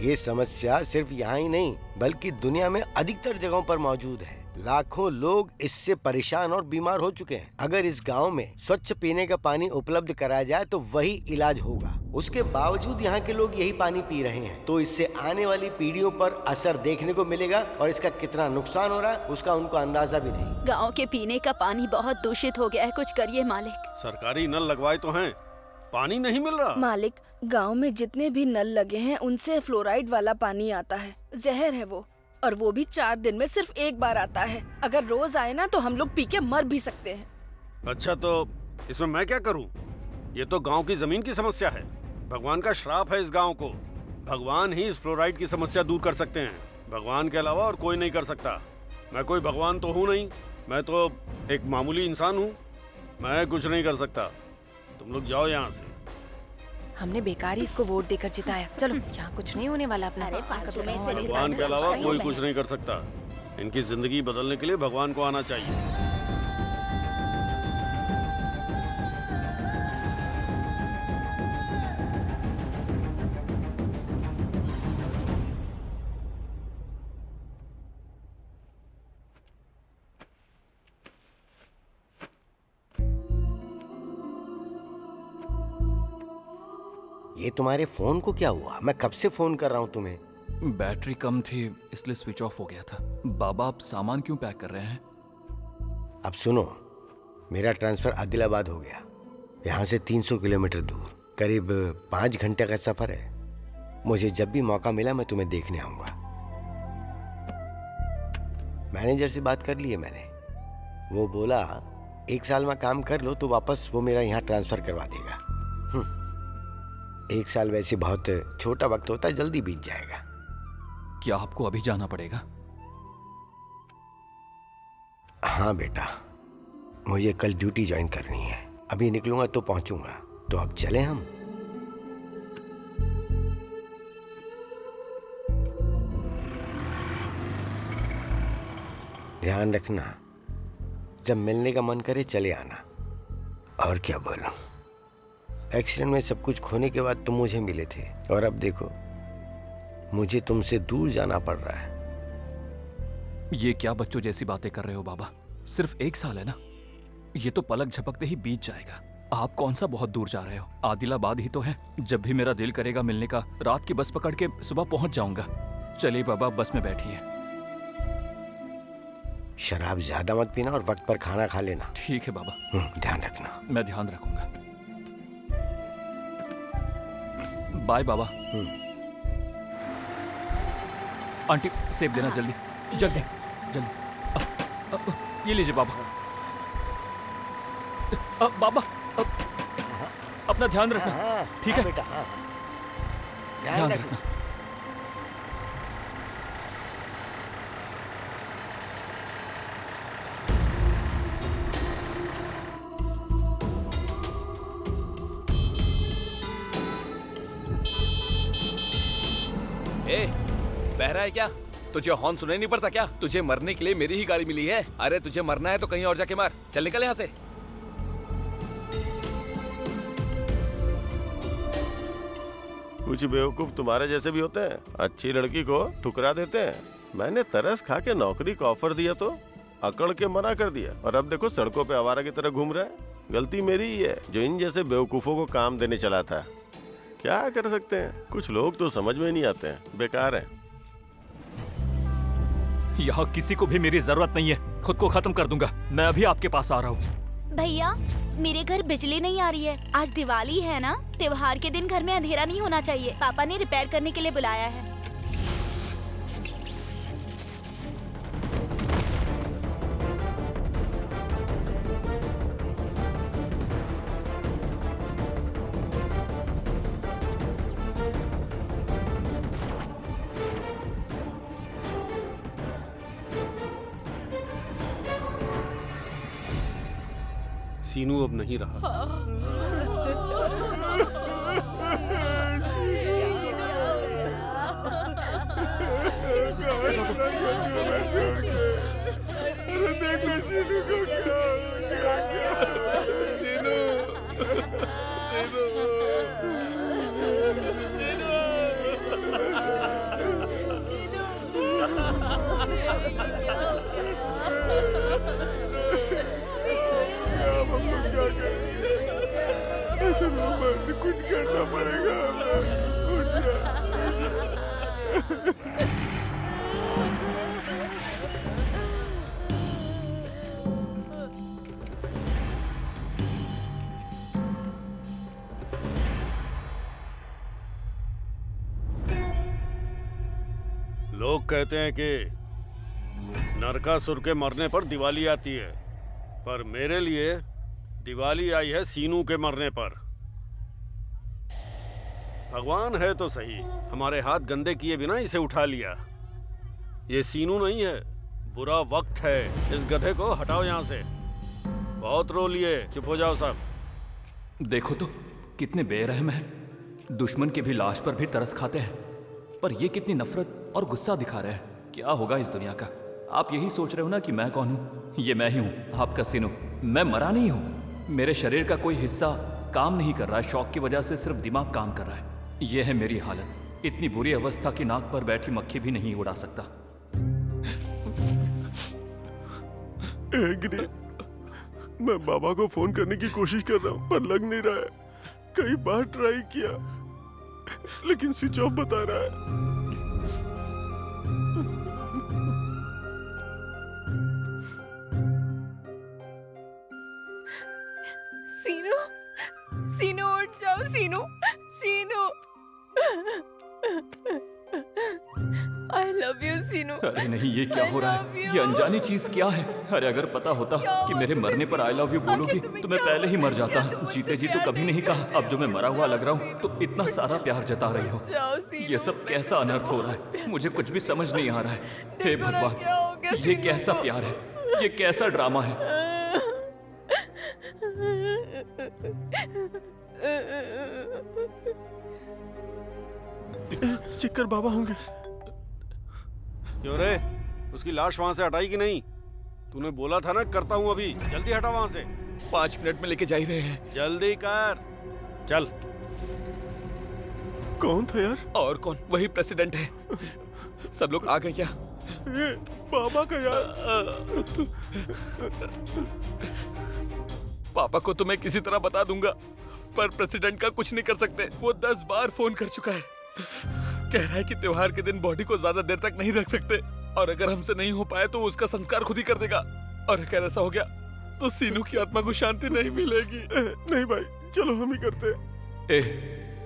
ये समस्या सिर्फ यहाँ ही नहीं बल्कि दुनिया में अधिकतर जगहों पर मौजूद है। लाखों लोग इससे परेशान और बीमार हो चुके हैं। अगर इस गांव में स्वच्छ पीने का पानी उपलब्ध कराया जाए तो वही इलाज होगा। उसके बावजूद यहाँ के लोग यही पानी पी रहे हैं। तो इससे आने वाली पीढ़ियों पर असर देखने को मिलेगा और इसका कितना नुकसान हो रहा है उसका उनको अंदाजा भी नहीं। गाँव के पीने का पानी बहुत दूषित हो गया है, कुछ करिए मालिक। सरकारी नल लगवाए तो हैं, पानी नहीं मिल रहा। मालिक, गांव में जितने भी नल लगे हैं उनसे फ्लोराइड वाला पानी आता है। जहर है वो, और वो भी 4 दिन में सिर्फ एक बार आता है। अगर रोज आए ना तो हम लोग पी के मर भी सकते हैं। अच्छा, तो इसमें मैं क्या करूं? ये तो गांव की जमीन की समस्या है। भगवान का श्राप है इस गांव को। भगवान ही इस फ्लोराइड की समस्या दूर कर सकते हैं। भगवान के अलावा और कोई नहीं कर सकता। मैं कोई भगवान तो हूँ नहीं, मैं तो एक मामूली इंसान हूँ। मैं कुछ नहीं कर सकता। तुम लोग जाओ यहाँ से। हमने बेकार ही इसको वोट देकर जिताया। चलो, यहाँ कुछ नहीं होने वाला अपना। भगवान के अलावा कोई कुछ नहीं कर सकता। इनकी जिंदगी बदलने के लिए भगवान को आना चाहिए। ये तुम्हारे फोन को क्या हुआ? मैं कब से फोन कर रहा हूँ तुम्हें। बैटरी कम थी इसलिए स्विच ऑफ हो गया था। बाबा, आप सामान क्यों पैक कर रहे हैं? अब सुनो, मेरा ट्रांसफर आदिलाबाद हो गया। यहाँ से 300 किलोमीटर दूर, करीब 5 घंटे का सफर है। मुझे जब भी मौका मिला मैं तुम्हें देखने आऊंगा। मैनेजर से बात कर ली है मैंने। वो बोला 1 साल में काम कर लो तो वापस वो मेरा यहाँ ट्रांसफर करवा देगा। 1 साल वैसे बहुत छोटा वक्त होता है, जल्दी बीत जाएगा। क्या आपको अभी जाना पड़ेगा? हाँ बेटा, मुझे कल ड्यूटी ज्वाइन करनी है। अभी निकलूंगा तो पहुंचूंगा। तो अब चलें हम। ध्यान रखना, जब मिलने का मन करे चले आना। और क्या बोलूं, एक्सीडेंट में सब कुछ खोने के बाद तुम मुझे मिले थे और अब देखो मुझे तुमसे दूर जाना पड़ रहा है। ये क्या बच्चों जैसी बातें कर रहे हो बाबा? सिर्फ 1 साल है ना, ये तो पलक झपकते ही बीत जाएगा। आप कौन सा बहुत दूर जा रहे हो? आदिलाबाद ही तो है। जब भी मेरा दिल करेगा मिलने का, रात की बस पकड़ के सुबह पहुंच जाऊंगा। चलिए बाबा, बस में बैठिए। शराब ज्यादा मत पीना और वक्त पर खाना खा लेना। ठीक है बाबा। ध्यान रखना। मैं ध्यान रखूंगा। बाय बाबा। आंटी, सेब देना जल्दी जल्दी जल्दी। ये लीजिए बाबा। बाबा, अपना ध्यान रखना। ठीक है बेटा। ध्यान रखना। बह रहा है क्या? तुझे हॉर्न सुनाई नहीं पड़ता क्या? तुझे मरने के लिए मेरी ही गाड़ी मिली है। अरे तुझे मरना है तो कहीं और जाके मार। चल निकल यहाँ से। कुछ बेवकूफ तुम्हारे जैसे भी होते हैं, अच्छी लड़की को ठुकरा देते हैं। मैंने तरस खा के नौकरी का ऑफर दिया तो अकड़ के मना कर दिया, और अब देखो सड़कों पे आवारा की तरह घूम रहा है। गलती मेरी ही है जो इन जैसे बेवकूफों को काम देने चला था। क्या कर सकते हैं, कुछ लोग तो समझ में नहीं आते हैं, बेकार है। यहाँ किसी को भी मेरी जरूरत नहीं है। खुद को खत्म कर दूंगा। मैं अभी आपके पास आ रहा हूँ। भैया, मेरे घर बिजली नहीं आ रही है। आज दिवाली है ना, त्योहार के दिन घर में अंधेरा नहीं होना चाहिए। पापा ने रिपेयर करने के लिए बुलाया है। सीनू अब नहीं रहा। देखना सीनू को क्या सीनू सीनू सलामत, कुछ करना पड़ेगा हमें। उठ जा। लोग कहते हैं कि नरकासुर के मरने पर दिवाली आती है, पर मेरे लिए दिवाली आई है सीनू के मरने पर। भगवान है तो सही, हमारे हाथ गंदे किए बिना इसे उठा लिया। ये सीनू नहीं है, बुरा वक्त है। इस गधे को हटाओ यहाँ से। बहुत रो लिए, चुप हो जाओ सब। देखो तो कितने बेरहम हैं। दुश्मन की भी लाश पर भी तरस खाते हैं, पर ये कितनी नफरत और गुस्सा दिखा रहे हैं। क्या होगा इस दुनिया का? आप यही सोच रहे हो ना कि मैं कौन हूँ? ये मैं ही हूँ, आपका सीनू। मैं मरा नहीं हूँ। मेरे शरीर का कोई हिस्सा काम नहीं कर रहा है। शौक की वजह से सिर्फ दिमाग काम कर रहा है। यह है मेरी हालत। इतनी बुरी अवस्था की नाक पर बैठी मक्खी भी नहीं उड़ा सकता। गिरी, मैं बाबा को फोन करने की कोशिश कर रहा हूँ, पर लग नहीं रहा है। कई बार ट्राई किया, लेकिन स्विच ऑफ बता रहा है। सीनू, सीनू उठ जाओ। सीनू, सीनू। आई लव यू सीनू। अरे नहीं, ये क्या हो रहा है? ये अनजानी चीज क्या है? अरे अगर पता होता कि मेरे मरने पर आई लव यू बोलोगी तो मैं पहले ही मर जाता। जीते जी तो कभी नहीं कहा। अब जो मैं मरा हुआ लग रहा हूँ तो इतना सारा प्यार जता रही हो। ये सब कैसा अनर्थ हो रहा है? मुझे कुछ भी समझ नहीं आ रहा है। हे भगवान, ये कैसा प्यार है? ये कैसा ड्रामा है? चेक कर, बाबा होंगे। क्यों रे, उसकी लाश वहां से हटाई कि नहीं? तूने बोला था ना करता हूँ अभी। जल्दी हटा वहां से। 5 मिनट में लेके जा ही रहे हैं। जल्दी कर, चल। कौन था यार? और कौन? वही प्रेसिडेंट है। सब लोग आ गए क्या? ये बाबा का यार। पापा को तो मैं किसी तरह बता दूंगा, पर प्रेसिडेंट का कुछ नहीं कर सकते। वो 10 बार फोन कर चुका है। कह रहा है कि त्योहार के दिन बॉडी को ज्यादा देर तक नहीं रख सकते, और अगर हमसे नहीं हो पाए तो उसका संस्कार खुद ही कर देगा। और अगर ऐसा हो गया तो सीनू की आत्मा को शांति नहीं मिलेगी। नहीं भाई, चलो हम ही करते।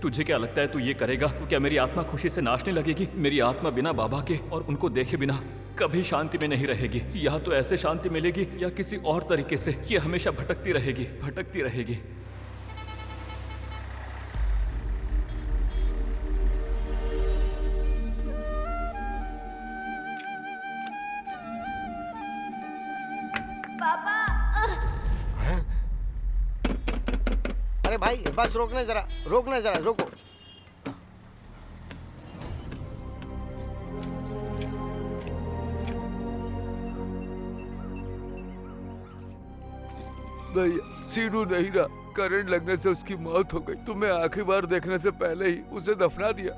तुझे क्या लगता है तू ये करेगा तो क्या मेरी आत्मा खुशी से नाचने लगेगी? मेरी आत्मा बिना बाबा के और उनको देखे बिना कभी शांति में नहीं रहेगी। या तो ऐसे शांति मिलेगी या किसी और तरीके से। ये हमेशा भटकती रहेगी, भटकती रहेगी। पापा। अरे भाई बस रोकना जरा, रोकना जरा, रोको। भैया, सीनू नहीं रहा। करंट लगने से उसकी मौत हो गई, तो मैं आखिरी बार देखने से पहले ही उसे दफना दिया।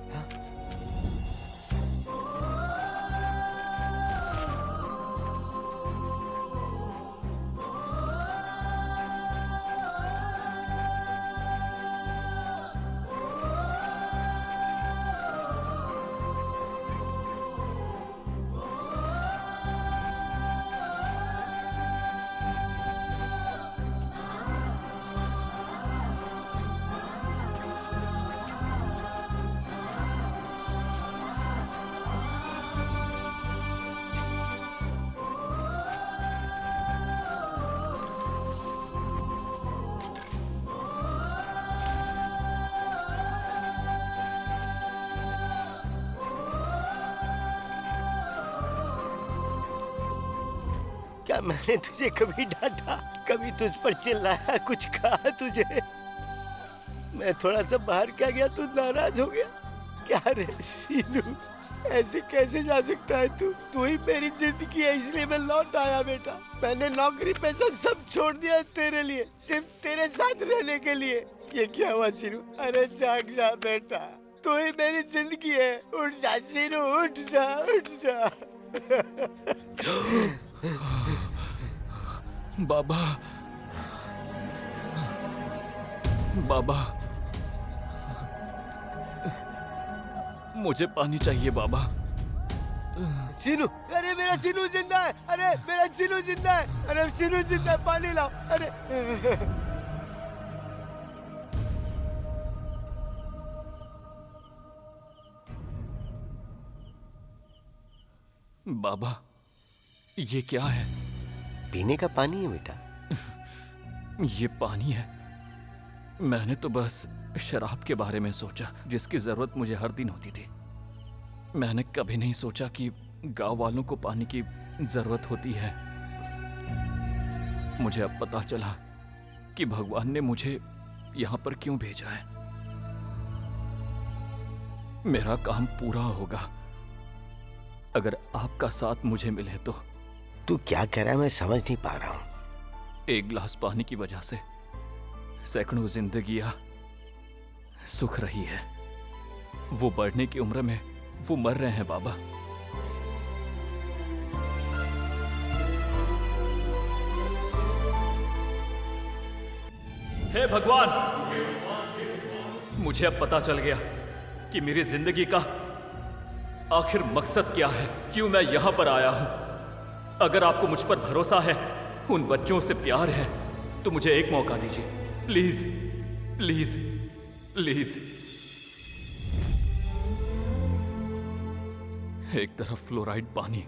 क्या मैंने तुझे कभी डांटा, कभी तुझ पर चिल्लाया, कुछ कहा तुझे? मैं थोड़ा सा बाहर क्या गया तू नाराज हो गया? क्या रे सीनू, ऐसे कैसे जा सकता है तू? तू ही मेरी जिंदगी है, इसलिए मैं लौट आया बेटा। मैंने नौकरी पैसा सब छोड़ दिया तेरे लिए, सिर्फ तेरे साथ रहने के लिए। ये क्या हुआ सीनू? अरे जाग जा बेटा, तू ही मेरी जिंदगी है। उठ जा सीनू, उठ जा, उठ जा। बाबा, बाबा, मुझे पानी चाहिए बाबा। सीनू, अरे मेरा सीनू जिंदा है, अरे मेरा सीनू जिंदा है, अरे सीनू जिंदा है, पानी लाओ, अरे। बाबा, ये क्या है? पीने का पानी है बेटा। ये पानी है? मैंने तो बस शराब के बारे में सोचा, जिसकी जरूरत मुझे हर दिन होती थी। मैंने कभी नहीं सोचा कि गांव वालों को पानी की जरूरत होती है। मुझे अब पता चला कि भगवान ने मुझे यहां पर क्यों भेजा है। मेरा काम पूरा होगा अगर आपका साथ मुझे मिले तो। तू क्या कह रहा है, मैं समझ नहीं पा रहा हूं। एक गिलास पानी की वजह से सैकड़ों जिंदगियां सुख रही है। वो बढ़ने की उम्र में वो मर रहे हैं बाबा। हे भगवान, मुझे अब पता चल गया कि मेरी जिंदगी का आखिर मकसद क्या है, क्यों मैं यहां पर आया हूं। अगर आपको मुझ पर भरोसा है, उन बच्चों से प्यार है, तो मुझे एक मौका दीजिए प्लीज, प्लीज, प्लीज। एक तरफ फ्लोराइड पानी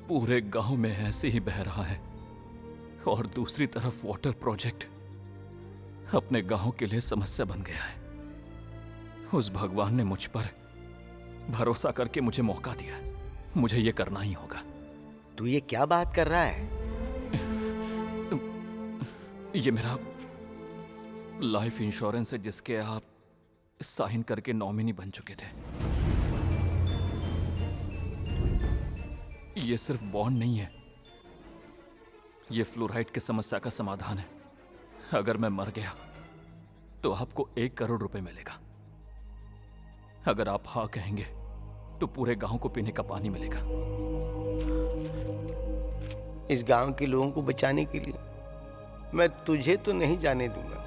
पूरे गांव में ऐसे ही बह रहा है और दूसरी तरफ वाटर प्रोजेक्ट अपने गांव के लिए समस्या बन गया है। उस भगवान ने मुझ पर भरोसा करके मुझे मौका दिया। मुझे ये करना ही होगा। तू ये क्या बात कर रहा है? ये मेरा लाइफ इंश्योरेंस है जिसके आप साइन करके नॉमिनी बन चुके थे। ये सिर्फ बॉन्ड नहीं है, ये फ्लोराइड की समस्या का समाधान है। अगर मैं मर गया तो आपको 1 करोड़ रुपए मिलेगा। अगर आप हाँ कहेंगे तो पूरे गांव को पीने का पानी मिलेगा। इस गांव के लोगों को बचाने के लिए मैं तुझे तो नहीं जाने दूंगा।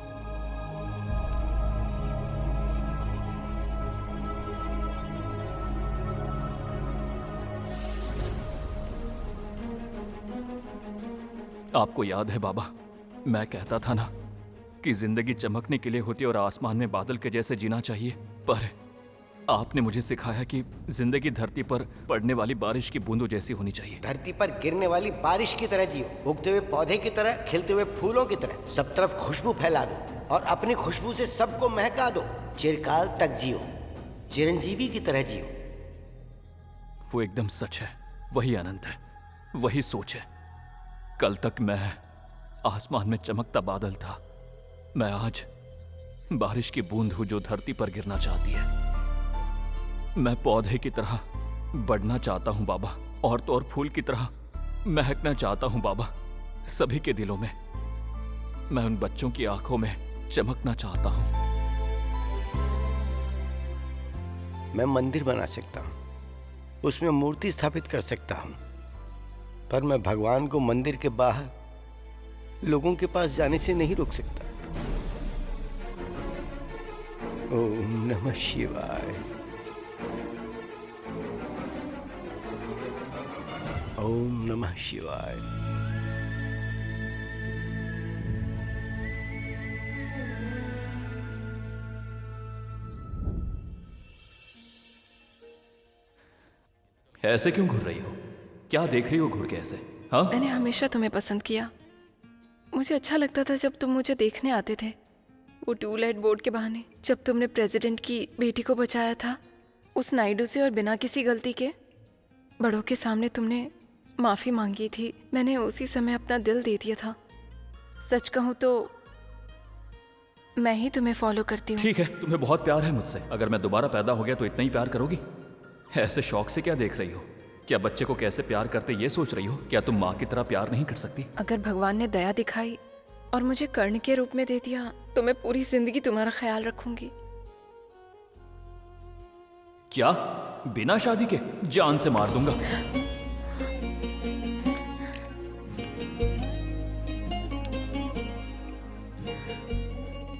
आपको याद है बाबा, मैं कहता था ना कि जिंदगी चमकने के लिए होती है और आसमान में बादल के जैसे जीना चाहिए। पर आपने मुझे सिखाया कि जिंदगी धरती पर पड़ने वाली बारिश की बूंदों जैसी होनी चाहिए। धरती पर गिरने वाली बारिश की तरह जियो, उगते हुए पौधे की तरह, खिलते हुए फूलों की तरह। सब तरफ खुशबू फैला दो और अपनी खुशबू से सबको महका दो। चिरकाल तक जियो, चिरंजीवी की तरह जियो। वो एकदम सच है, वही अनंत है, वही सोच है। कल तक मैं आसमान में चमकता बादल था, मैं आज बारिश की बूंद हूं जो धरती पर गिरना चाहती है। मैं पौधे की तरह बढ़ना चाहता हूं बाबा, और तो और फूल की तरह महकना चाहता हूं बाबा। सभी के दिलों में, मैं उन बच्चों की आंखों में चमकना चाहता हूं। मैं मंदिर बना सकता हूं, उसमें मूर्ति स्थापित कर सकता हूं, पर मैं भगवान को मंदिर के बाहर लोगों के पास जाने से नहीं रोक सकता। ओम नमः शिवाय, ओम नमः शिवाय। ऐसे क्यों घूर रही हो? क्या देख रही हो घूर के ऐसे? हाँ, मैंने हमेशा तुम्हें पसंद किया। मुझे अच्छा लगता था जब तुम मुझे देखने आते थे, वो टूलेट बोर्ड के बहाने। जब तुमने प्रेसिडेंट की बेटी को बचाया था उस नायडू से, और बिना किसी गलती के बड़ों के सामने तुमने माफ़ी मांगी थी, मैंने उसी समय अपना दिल दे दिया था। सच कहूँ तो मैं ही तुम्हें फॉलो करती हूँ। ठीक है, तुम्हें बहुत प्यार है मुझसे। अगर मैं दोबारा पैदा हो गया तो इतना ही प्यार करोगी? ऐसे शौक से क्या देख रही हो? क्या बच्चे को कैसे प्यार करते ये सोच रही हो? क्या तुम माँ की तरह प्यार नहीं कर सकती? अगर भगवान ने दया दिखाई और मुझे कर्ण के रूप में दे दिया तो मैं पूरी जिंदगी तुम्हारा ख्याल रखूंगी। क्या? बिना शादी के? जान से मार दूंगा।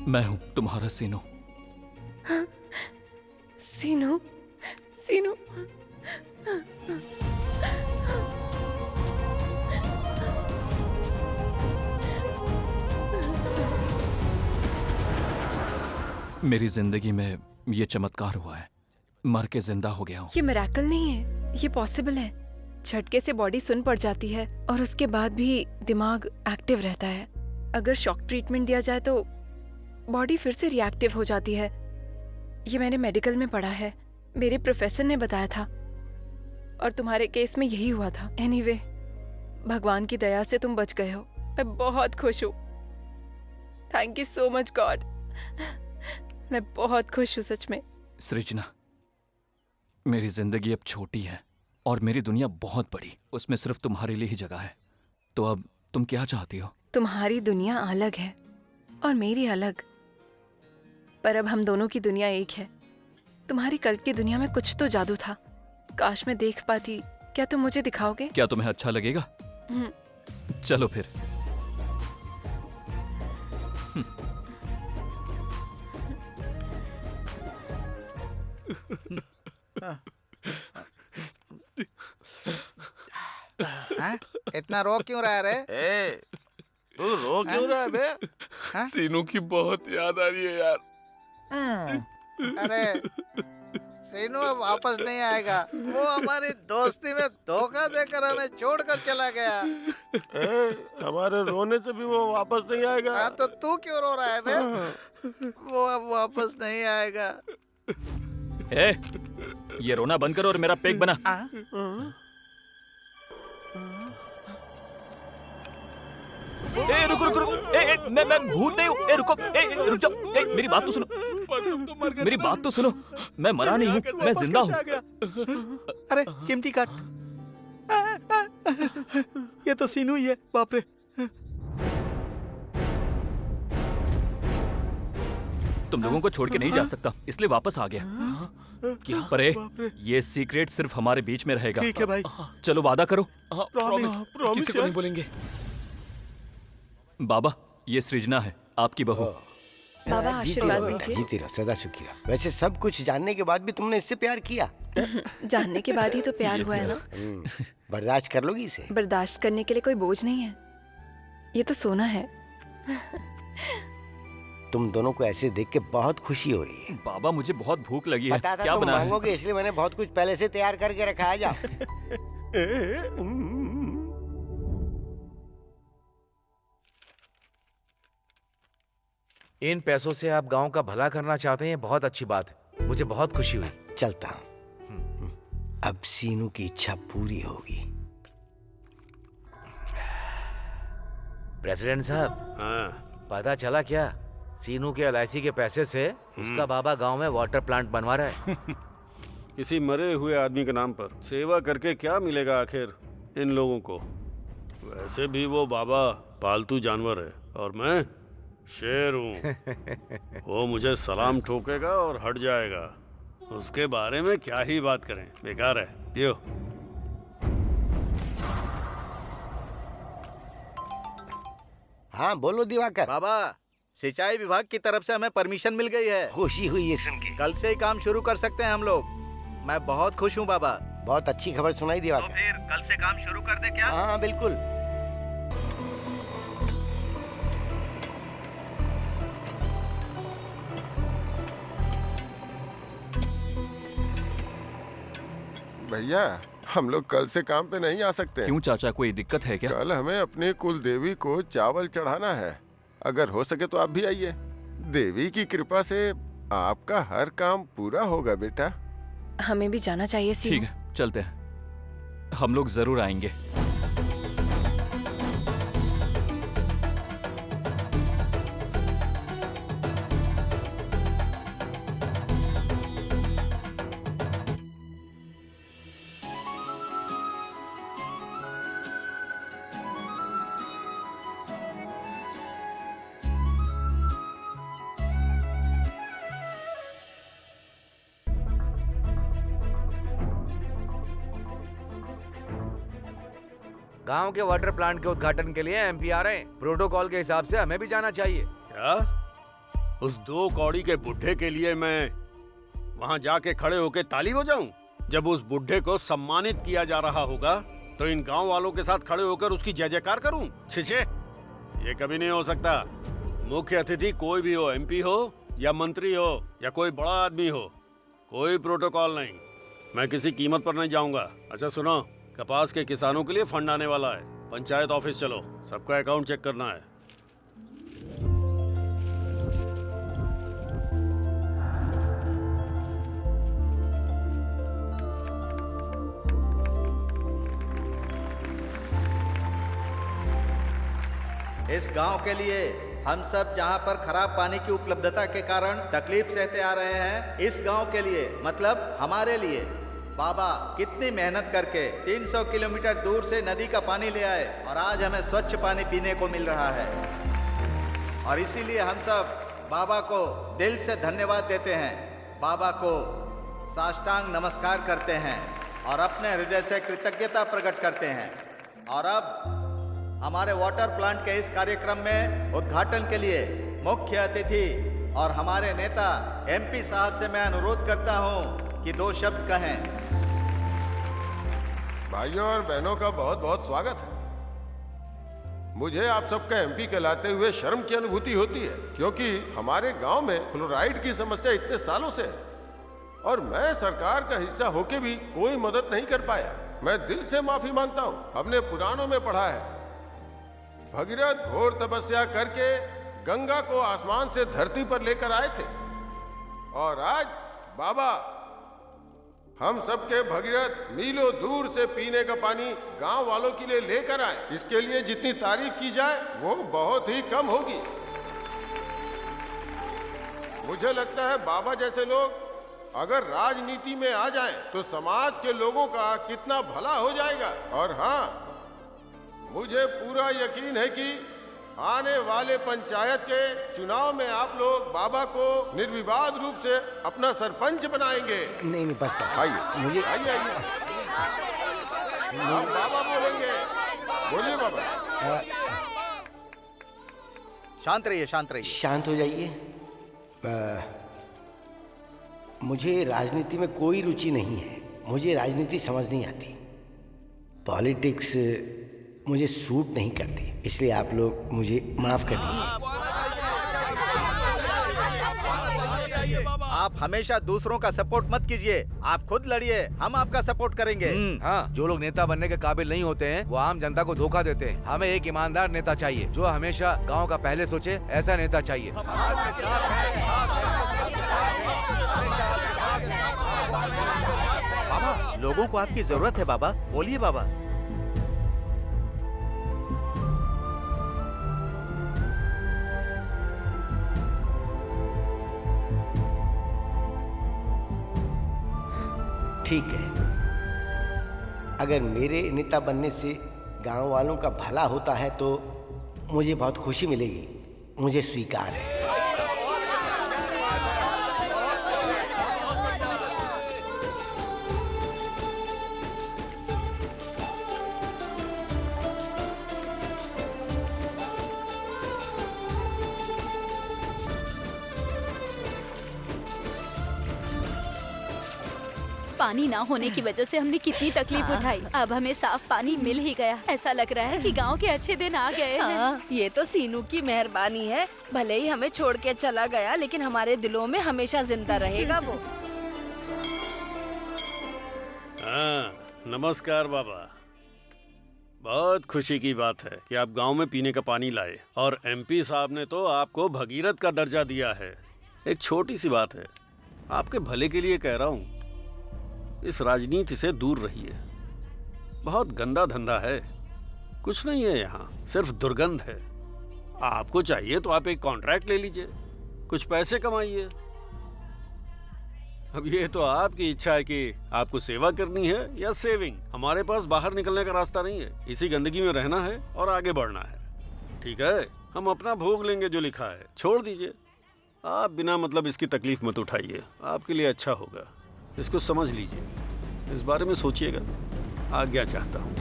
मैं हूँ तुम्हारा सीनू। सीनू, सीनू। मेरी जिंदगी में ये चमत्कार हुआ है, मर के जिंदा हो गया हूँ। ये मिरेकल नहीं है, ये पॉसिबल है। झटके से बॉडी सुन पड़ जाती है और उसके बाद भी दिमाग एक्टिव रहता है। अगर शॉक ट्रीटमेंट दिया जाए तो बॉडी फिर से रिएक्टिव हो जाती है। ये मैंने मेडिकल में पढ़ा है, मेरे प्रोफेसर ने बताया था, और तुम्हारे केस में यही हुआ था। एनीवे, भगवान की दया से तुम बच गए हो। मैं बहुत खुश हूँ। Thank you so much God. मैं बहुत खुश हूँ सच में। सृजना, मेरी जिंदगी अब छोटी है और मेरी दुनिया बहुत बड़ी, उसमें सिर्फ तुम्हारे लिए ही जगह है। तो अब तुम क्या चाहती हो? तुम्हारी दुनिया अलग है और मेरी अलग, पर अब हम दोनों की दुनिया एक है। तुम्हारी कल की दुनिया में कुछ तो जादू था, काश मैं देख पाती। क्या तुम मुझे दिखाओगे? क्या तुम्हें अच्छा लगेगा? चलो फिर। इतना रो क्यों रहा है रे? तू रो क्यों रहा है बे? सीनू की बहुत याद आ रही है यार। अरे सीनू अब वापस नहीं आएगा। वो हमारी दोस्ती में धोखा देकर हमें छोड़कर चला गया। हमारे रोने से भी वो वापस नहीं आएगा। हाँ, तो तू क्यों रो रहा है बे? वो अब वापस नहीं आएगा। ए, ये रोना बंद करो और मेरा पेक बना। ए, रुको रुको रुको। मैं भूत नहीं हूँ। ए, रुको। रुक जाओ। मेरी बात तो सुनो। मेरी बात तो सुनो। मैं मरा नहीं हूँ, मैं जिंदा हूँ। अरे चिमटी काट। ये तो सीनू ही है। बाप रे। तुम लोगों को छोड़ के नहीं जा सकता, इसलिए वापस आ गया। क्या? पर ये सीक्रेट सिर्फ हमारे बीच में रहेगा। ठीक है भाई। चलो वादा करो। प्रॉमिस, किसी को नहीं बोलेंगे। बाबा, ये सृजना है, आपकी बहू। बाबा आशीर्वाद दीजिए। जीती रहो, सदा सुखी रहो। वैसे सब कुछ जानने के बाद भी तुमने इससे प्यार किया? जानने के बाद ही तो प्यार हुआ है ना। बर्दाश्त कर लोगी इसे? बर्दाश्त करने के लिए कोई बोझ नहीं है, ये तो सोना है। तुम दोनों को ऐसे देख के बहुत खुशी हो रही है। बाबा, मुझे बहुत भूख लगी है। पता था क्या तुम बना है? मांगोगे, इसलिए मैंने बहुत कुछ पहले से तैयार करके रखा है। जाओ। इन पैसों से आप गांव का भला करना चाहते हैं, बहुत अच्छी बात है। मुझे बहुत खुशी हुई। चलता हूँ। अब सीनू की इच्छा पूरी होगी। प्रेसिडेंट साहब, पता चला क्या? सीनू के LIC के पैसे से उसका बाबा गांव में वाटर प्लांट बनवा रहा है। किसी मरे हुए आदमी के नाम पर सेवा करके क्या मिलेगा आखिर इन लोगों को? वैसे भी वो बाबा पालतू जानवर है और मैं शेर हूँ। वो मुझे सलाम ठोकेगा और हट जाएगा। उसके बारे में क्या ही बात करें, बेकार है। पियो। हाँ बोलो दिवाकर। बाबा, सिंचाई विभाग की तरफ से हमें परमिशन मिल गई है। खुशी हुई है सुन के। कल से ही काम शुरू कर सकते हैं हम लोग। मैं बहुत खुश हूँ बाबा। बहुत अच्छी खबर सुनाई दिवाकर। तो फिर कल से काम शुरू कर दे क्या? हाँ बिल्कुल। भैया, हम लोग कल से काम पे नहीं आ सकते। क्यों चाचा, कोई दिक्कत है क्या? कल हमें अपने कुल देवी को चावल चढ़ाना है। अगर हो सके तो आप भी आइए। देवी की कृपा से आपका हर काम पूरा होगा बेटा। हमें भी जाना चाहिए। ठीक है, चलते हैं। हम लोग जरूर आएंगे। गांव के वाटर प्लांट के उद्घाटन के लिए MP आ रहे हैं। प्रोटोकॉल के हिसाब से हमें भी जाना चाहिए। क्या? उस 2 कौड़ी के बुढ़े के लिए मैं वहां जाके खड़े होके ताली बजाऊं? जब उस बुढ़े को सम्मानित किया जा रहा होगा तो इन गांव वालों के साथ खड़े होकर उसकी जय जयकार करूं? छिछे, ये कभी नहीं हो सकता। मुख्य अतिथि कोई भी हो, एमपी हो या मंत्री हो या कोई बड़ा आदमी हो, कोई प्रोटोकॉल नहीं। मैं किसी कीमत पर नहीं जाऊंगा। अच्छा सुनो, कपास के किसानों के लिए फंड आने वाला है। पंचायत ऑफिस चलो, सबका अकाउंट चेक करना है। इस गांव के लिए हम सब जहां पर खराब पानी की उपलब्धता के कारण तकलीफ सहते आ रहे हैं, इस गांव के लिए मतलब हमारे लिए बाबा कितनी मेहनत करके 300 किलोमीटर दूर से नदी का पानी ले आए और आज हमें स्वच्छ पानी पीने को मिल रहा है। और इसीलिए हम सब बाबा को दिल से धन्यवाद देते हैं, बाबा को साष्टांग नमस्कार करते हैं और अपने हृदय से कृतज्ञता प्रकट करते हैं। और अब हमारे वाटर प्लांट के इस कार्यक्रम में उद्घाटन के लिए मुख्य अतिथि और हमारे नेता एमपी साहब से मैं अनुरोध करता हूं कि 2 शब्द कहें। भाइयों और बहनों का बहुत बहुत स्वागत है। मुझे आप सबका एमपी कहलाते हुए शर्म की अनुभूति होती है, क्योंकि हमारे गांव में फ्लोराइड की समस्या इतने सालों से है और मैं सरकार का हिस्सा होके भी कोई मदद नहीं कर पाया। मैं दिल से माफी मांगता हूं। हमने पुराणों में पढ़ा है, भगीरथ घोर तपस्या करके गंगा को आसमान से धरती पर लेकर आए थे और आज बाबा हम सबके भगीरथ मीलों दूर से पीने का पानी गांव वालों के लिए लेकर आए। इसके लिए जितनी तारीफ की जाए वो बहुत ही कम होगी। मुझे लगता है बाबा जैसे लोग अगर राजनीति में आ जाएं तो समाज के लोगों का कितना भला हो जाएगा। और हाँ, मुझे पूरा यकीन है कि आने वाले पंचायत के चुनाव में आप लोग बाबा को निर्विवाद रूप से अपना सरपंच बनाएंगे। नहीं बस आइए, मुझे आइए आप बाबा बोलेंगे। बोलिए बाबा। शांत रहिए, शांत रहिए। शांत हो जाइए। मुझे राजनीति में कोई रुचि नहीं है। मुझे राजनीति समझ नहीं आती। पॉलिटिक्स मुझे सूट नहीं करती, इसलिए आप लोग मुझे माफ कर दीजिए। आप हमेशा दूसरों का सपोर्ट मत कीजिए, आप खुद लड़िए, हम आपका सपोर्ट करेंगे। हाँ, जो लोग नेता बनने के काबिल नहीं होते हैं वो आम जनता को धोखा देते हैं। हमें एक ईमानदार नेता चाहिए जो हमेशा गांव का पहले सोचे, ऐसा नेता चाहिए। बाबा, लोगों को आपकी जरूरत है बाबा, बोलिए बाबा। ठीक है, अगर मेरे नेता बनने से गांव वालों का भला होता है तो मुझे बहुत खुशी मिलेगी। मुझे स्वीकार है। पानी ना होने की वजह से हमने कितनी तकलीफ उठाई, अब हमें साफ पानी मिल ही गया। ऐसा लग रहा है कि गांव के अच्छे दिन आ गए हैं। ये तो सीनू की मेहरबानी है। भले ही हमें छोड़ के चला गया, लेकिन हमारे दिलों में हमेशा जिंदा रहेगा वो। हाँ, नमस्कार बाबा। बहुत खुशी की बात है कि आप गांव में पीने का पानी लाए और एमपी साहब ने तो आपको भगीरथ का दर्जा दिया है। एक छोटी सी बात है, आपके भले के लिए कह रहा हूँ, इस राजनीति से दूर रहिए। बहुत गंदा धंधा है, कुछ नहीं है यहाँ, सिर्फ दुर्गंध है। आपको चाहिए तो आप एक कॉन्ट्रैक्ट ले लीजिए, कुछ पैसे कमाइए। अब ये तो आपकी इच्छा है कि आपको सेवा करनी है या सेविंग। हमारे पास बाहर निकलने का रास्ता नहीं है, इसी गंदगी में रहना है और आगे बढ़ना है। ठीक है, हम अपना भोग लेंगे जो लिखा है, छोड़ दीजिए। आप बिना मतलब इसकी तकलीफ मत उठाइए, आपके लिए अच्छा होगा। इसको समझ लीजिए, इस बारे में सोचिएगा। आज्ञा चाहता हूँ।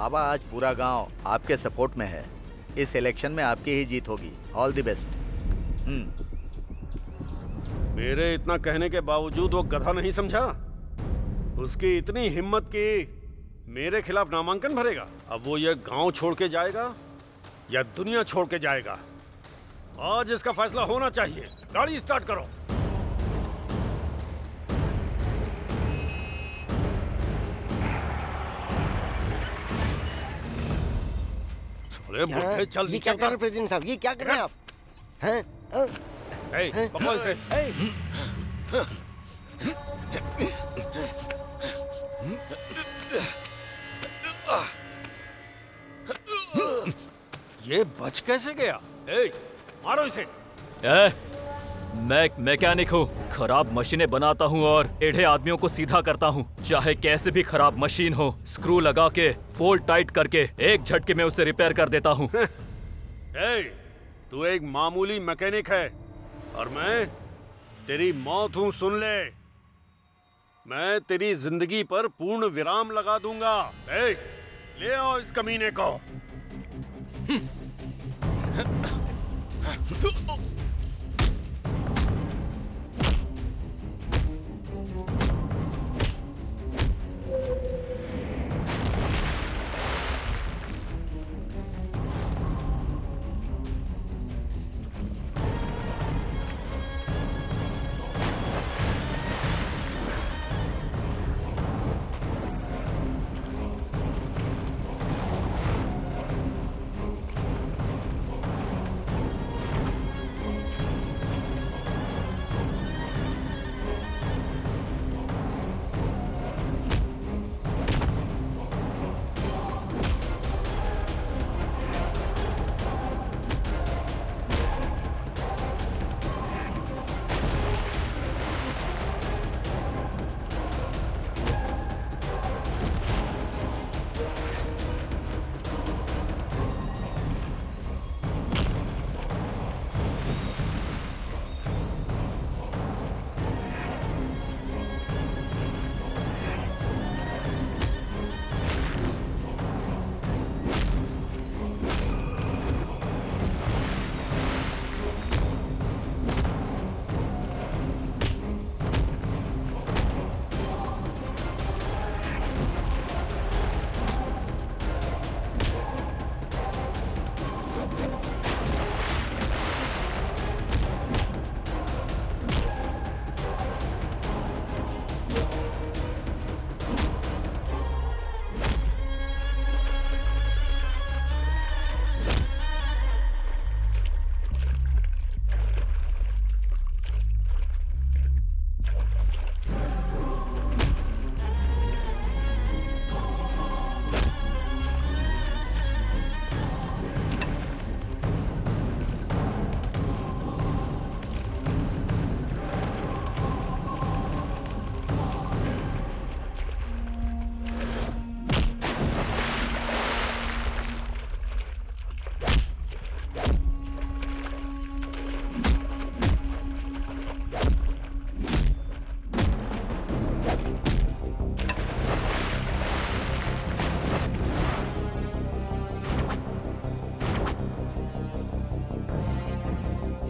बाबा आज पूरा गांव आपके सपोर्ट में है। इस इलेक्शन में आपकी ही जीत होगी। All the best. मेरे इतना कहने के बावजूद वो गधा नहीं समझा। उसकी इतनी हिम्मत कि मेरे खिलाफ नामांकन भरेगा। अब वो ये गांव छोड़ के जाएगा या दुनिया छोड़ के जाएगा, आज इसका फैसला होना चाहिए। गाड़ी स्टार्ट करो। अरे बुढ़े, चल ये क्या कर रहे हैं प्रेसिडेंट साहब? ये क्या कर रहे हैं आप? हैं? पकड़ो इसे। ये बच कैसे गया? मारो इसे। मैं एक मैकेनिक हूँ, खराब मशीनें बनाता हूँ और टेढ़े आदमियों को सीधा करता हूँ। चाहे कैसे भी खराब मशीन हो, स्क्रू लगा के फोल्ड टाइट करके एक झटके में उसे रिपेयर कर देता हूँ। तू एक मामूली मैकेनिक है और मैं तेरी मौत हूँ, सुन ले। मैं तेरी जिंदगी पर पूर्ण विराम लगा दूंगा। ले आओ इस कमीने को।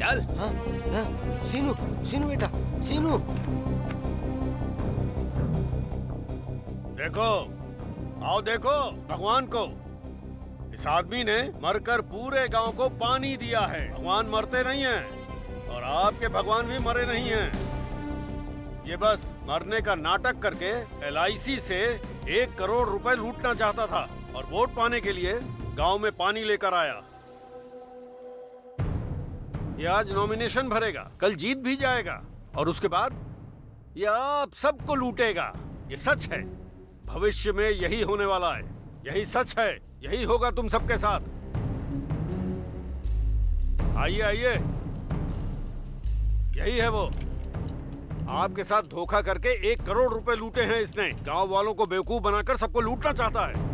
चल। सीनू, सीनू बेटा, सीनू। देखो, आओ देखो भगवान को। इस आदमी ने मरकर पूरे गांव को पानी दिया है। भगवान मरते नहीं हैं और आपके भगवान भी मरे नहीं हैं। ये बस मरने का नाटक करके LIC से 1 करोड़ रुपए लूटना चाहता था और वोट पाने के लिए गांव में पानी लेकर आया। ये आज नॉमिनेशन भरेगा, कल जीत भी जाएगा और उसके बाद ये आप सबको लूटेगा। ये सच है, भविष्य में यही होने वाला है। यही सच है, यही होगा तुम सबके साथ। आइए आइए, यही है वो। आपके साथ धोखा करके 1 करोड़ रुपए लूटे हैं इसने। गांव वालों को बेवकूफ बनाकर सबको लूटना चाहता है।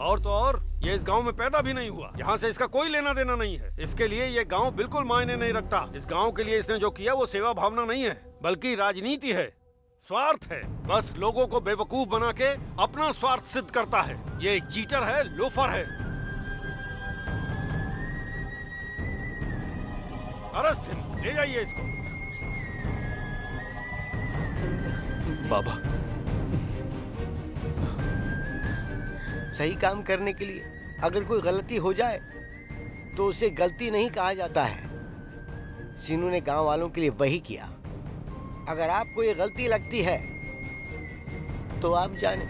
और तो और ये इस गांव में पैदा भी नहीं हुआ, यहाँ से इसका कोई लेना देना नहीं है। इसके लिए ये गांव बिल्कुल मायने नहीं रखता। इस गांव के लिए इसने जो किया वो सेवा भावना नहीं है बल्कि राजनीति है। स्वार्थ है। बस लोगों को बेवकूफ बना के अपना स्वार्थ सिद्ध करता है। ये एक चीटर है, लोफर है। अरेस्ट हिम, ले जाइए इसको। बाबा, सही काम करने के लिए अगर कोई गलती हो जाए तो उसे गलती नहीं कहा जाता है। सीनू ने गांव वालों के लिए वही किया। अगर आपको ये गलती लगती है तो आप जाने।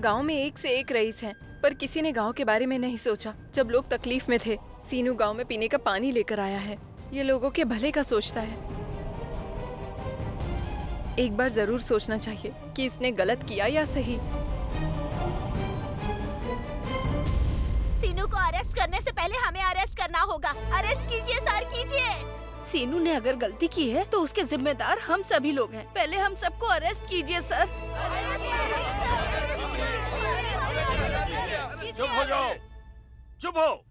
गांव में एक से एक रईस हैं, पर किसी ने गांव के बारे में नहीं सोचा। जब लोग तकलीफ में थे, सीनू गांव में पीने का पानी लेकर आया है। ये लोगों के भले का सोचता है। एक बार जरूर सोचना चाहिए कि इसने गलत किया या सही। सीनू को अरेस्ट करने से पहले हमें अरेस्ट करना होगा। अरेस्ट कीजिए सर, कीजिए। सीनू ने अगर गलती की है तो उसके जिम्मेदार हम सभी लोग हैं। पहले हम सबको अरेस्ट कीजिए सर। चुप हो जाओ, चुप हो।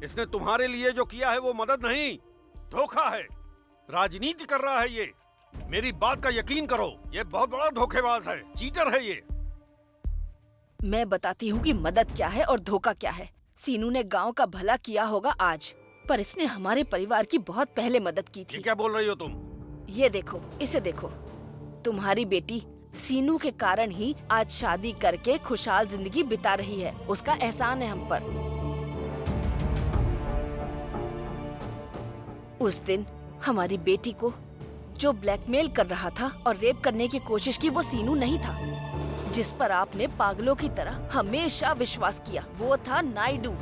इसने तुम्हारे लिए जो किया है वो मदद नहीं, धोखा है। राजनीति कर रहा है ये। मेरी बात का यकीन करो, ये बहुत बड़ा धोखेबाज है, चीटर है ये। मैं बताती हूँ कि मदद क्या है और धोखा क्या है। सीनू ने गांव का भला किया होगा आज, पर इसने हमारे परिवार की बहुत पहले मदद की थी। ये क्या बोल रही हो तुम? ये देखो, इसे देखो। तुम्हारी बेटी सीनू के कारण ही आज शादी करके खुशहाल जिंदगी बिता रही है। उसका एहसान है हम पर। उस दिन हमारी बेटी को जो ब्लैकमेल कर रहा था और रेप करने की कोशिश की, वो सीनू नहीं था, जिस पर आपने पागलों की तरह हमेशा विश्वास किया। वो था नायडू।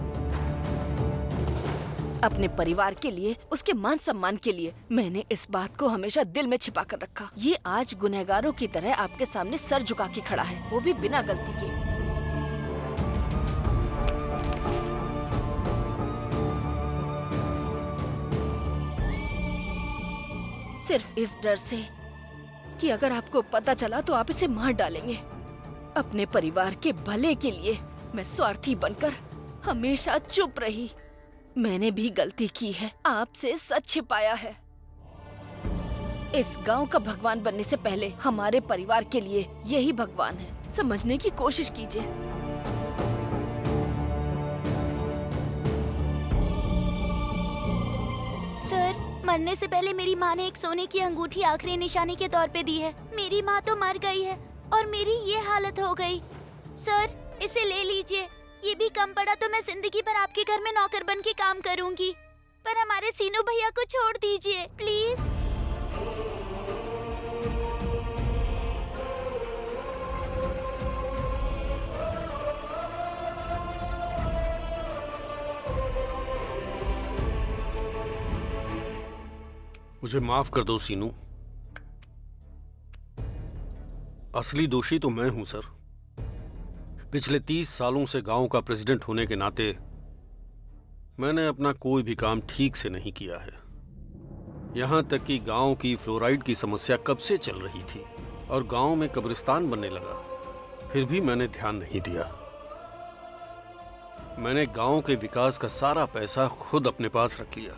अपने परिवार के लिए, उसके मान सम्मान के लिए मैंने इस बात को हमेशा दिल में छिपा कर रखा। ये आज गुनहगारों की तरह आपके सामने सर झुका के खड़ा है, वो भी बिना गलती के। सिर्फ इस डर से कि अगर आपको पता चला तो आप इसे मार डालेंगे। अपने परिवार के भले के लिए मैं स्वार्थी बनकर हमेशा चुप रही। मैंने भी गलती की है, आपसे सच छिपाया है। इस गांव का भगवान बनने से पहले हमारे परिवार के लिए यही भगवान है। समझने की कोशिश कीजिए। सर, मरने से पहले मेरी माँ ने एक सोने की अंगूठी आखिरी निशानी के तौर पे दी है। मेरी माँ तो मर गई है और मेरी ये हालत हो गई। सर, इसे ले लीजिए। ये भी कम पड़ा तो मैं जिंदगी भर आपके घर में नौकर बन के काम करूंगी। पर हमारे सीनू भैया को छोड़ दीजिए प्लीज। मुझे माफ कर दो सीनू। असली दोषी तो मैं हूं सर। पिछले 30 सालों से गांव का प्रेसिडेंट होने के नाते मैंने अपना कोई भी काम ठीक से नहीं किया है। यहां तक कि गांव की फ्लोराइड की समस्या कब से चल रही थी और गांव में कब्रिस्तान बनने लगा, फिर भी मैंने ध्यान नहीं दिया। मैंने गांव के विकास का सारा पैसा खुद अपने पास रख लिया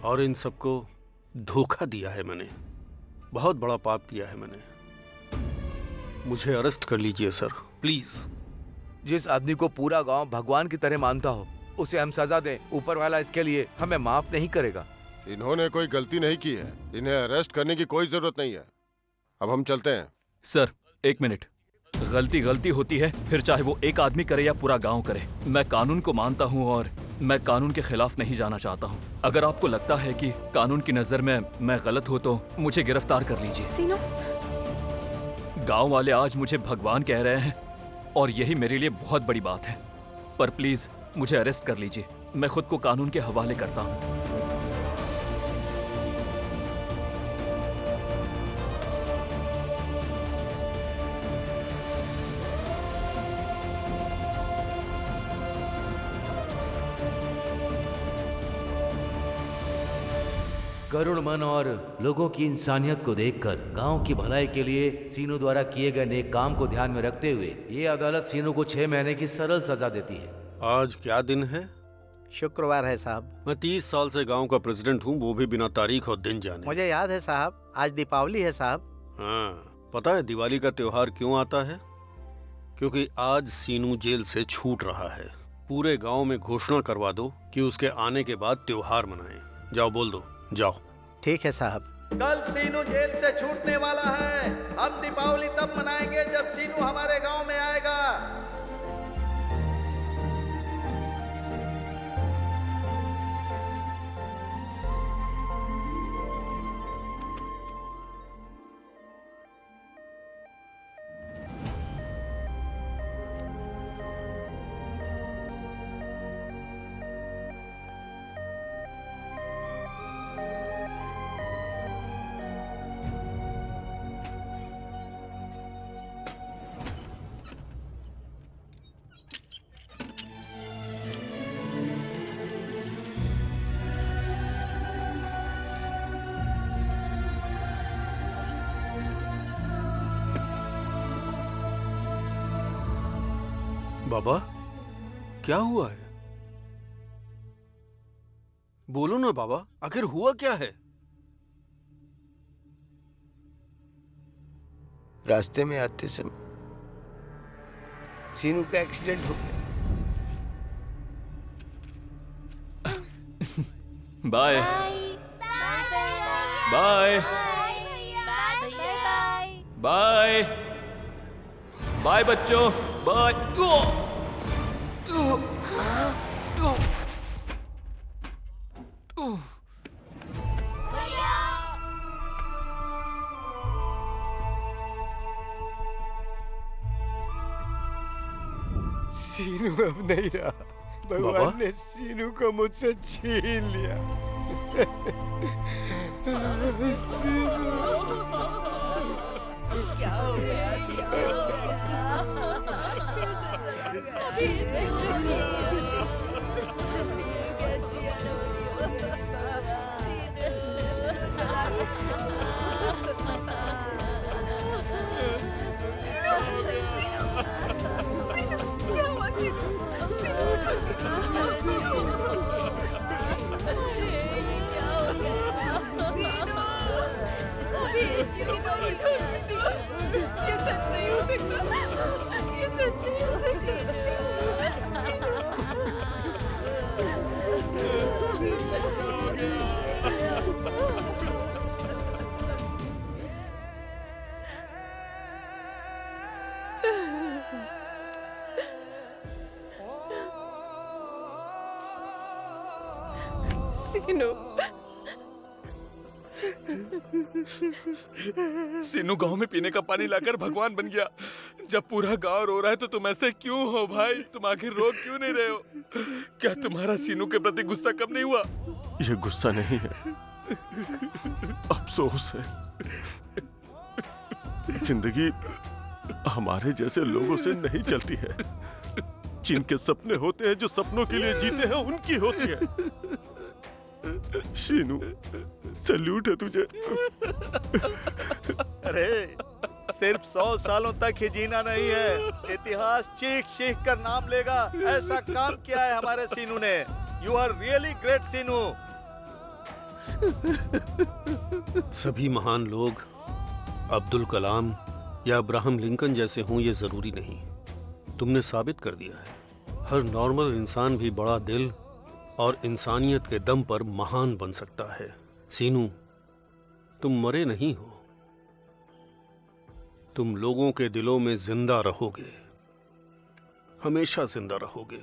और इन सबको धोखा दिया है मैंने। बहुत बड़ा पाप किया है मैंने। मुझे अरेस्ट कर लीजिए सर, प्लीज। जिस आदमी को पूरा गांव भगवान की तरह मानता हो उसे हम सजा दें, ऊपर वाला इसके लिए हमें माफ नहीं करेगा। इन्होंने कोई गलती नहीं की है, इन्हें अरेस्ट करने की कोई जरूरत नहीं है। अब हम चलते हैं। सर, एक मिनट। गलती गलती होती है, फिर चाहे वो एक आदमी करे या पूरा गांव करे। मैं कानून को मानता हूँ और मैं कानून के खिलाफ नहीं जाना चाहता हूँ। अगर आपको लगता है कि कानून की नजर में मैं गलत हो तो मुझे गिरफ्तार कर लीजिए। सीनू, गांव वाले आज मुझे भगवान कह रहे हैं और यही मेरे लिए बहुत बड़ी बात है। पर प्लीज मुझे अरेस्ट कर लीजिए। मैं खुद को कानून के हवाले करता हूँ। करुण मन और लोगों की इंसानियत को देखकर गांव की भलाई के लिए सीनू द्वारा किए गए नेक काम को ध्यान में रखते हुए ये अदालत सीनू को 6 महीने की सरल सजा देती है। आज क्या दिन है? शुक्रवार है साहब। मैं 30 साल से गांव का प्रेसिडेंट हूँ, वो भी बिना तारीख और दिन जाने। मुझे याद है साहब, आज दीपावली है साहब। हाँ, पता है दिवाली का त्योहार क्यों आता है? क्योंकि आज सीनू जेल से छूट रहा है। पूरे गांव में घोषणा करवा दो कि उसके आने के बाद त्योहार मनाएं। जाओ बोल दो, जाओ। ठीक है साहब। कल सीनू जेल से छूटने वाला है। हम दीपावली तब मनाएंगे जब सीनू हमारे गांव में आएगा। बाबा, क्या हुआ है? बोलो ना बाबा, आखिर हुआ क्या है? रास्ते में आते समय सीनू का एक्सीडेंट हो गया। बाय बाय बाय बाय बच्चों, बाय। सीनू अब नहीं रहा। भगवान ने सीनू को मुझसे छीन लिया। क्या हो गया? ये सच नहीं हो सकता। ये सच नहीं हो सीनू गांव में पीने का पानी लाकर भगवान बन गया। जब पूरा गांव रो रहा है तो तुम ऐसे क्यों हो भाई? तुम आखिर रो क्यों नहीं रहे हो? क्या तुम्हारा सीनू के प्रति गुस्सा कम नहीं हुआ? ये गुस्सा नहीं है, अफसोस है। जिंदगी हमारे जैसे लोगों से नहीं चलती है। जिनके सपने होते हैं, जो सपनों के लिए जीते हैं, उनकी होती है। शीनू, सैल्यूट है तुझे। अरे सिर्फ 100 सालों तक ही जीना नहीं है, इतिहास चीख चीख कर नाम लेगा। ऐसा काम किया है हमारे सीनू ने। यू आर रियली ग्रेट सीनू। सभी महान लोग अब्दुल कलाम या अब्राहम लिंकन जैसे हों ये जरूरी नहीं। तुमने साबित कर दिया है हर नॉर्मल इंसान भी बड़ा दिल और इंसानियत के दम पर महान बन सकता है। सीनू, तुम मरे नहीं हो, तुम लोगों के दिलों में जिंदा रहोगे, हमेशा जिंदा रहोगे।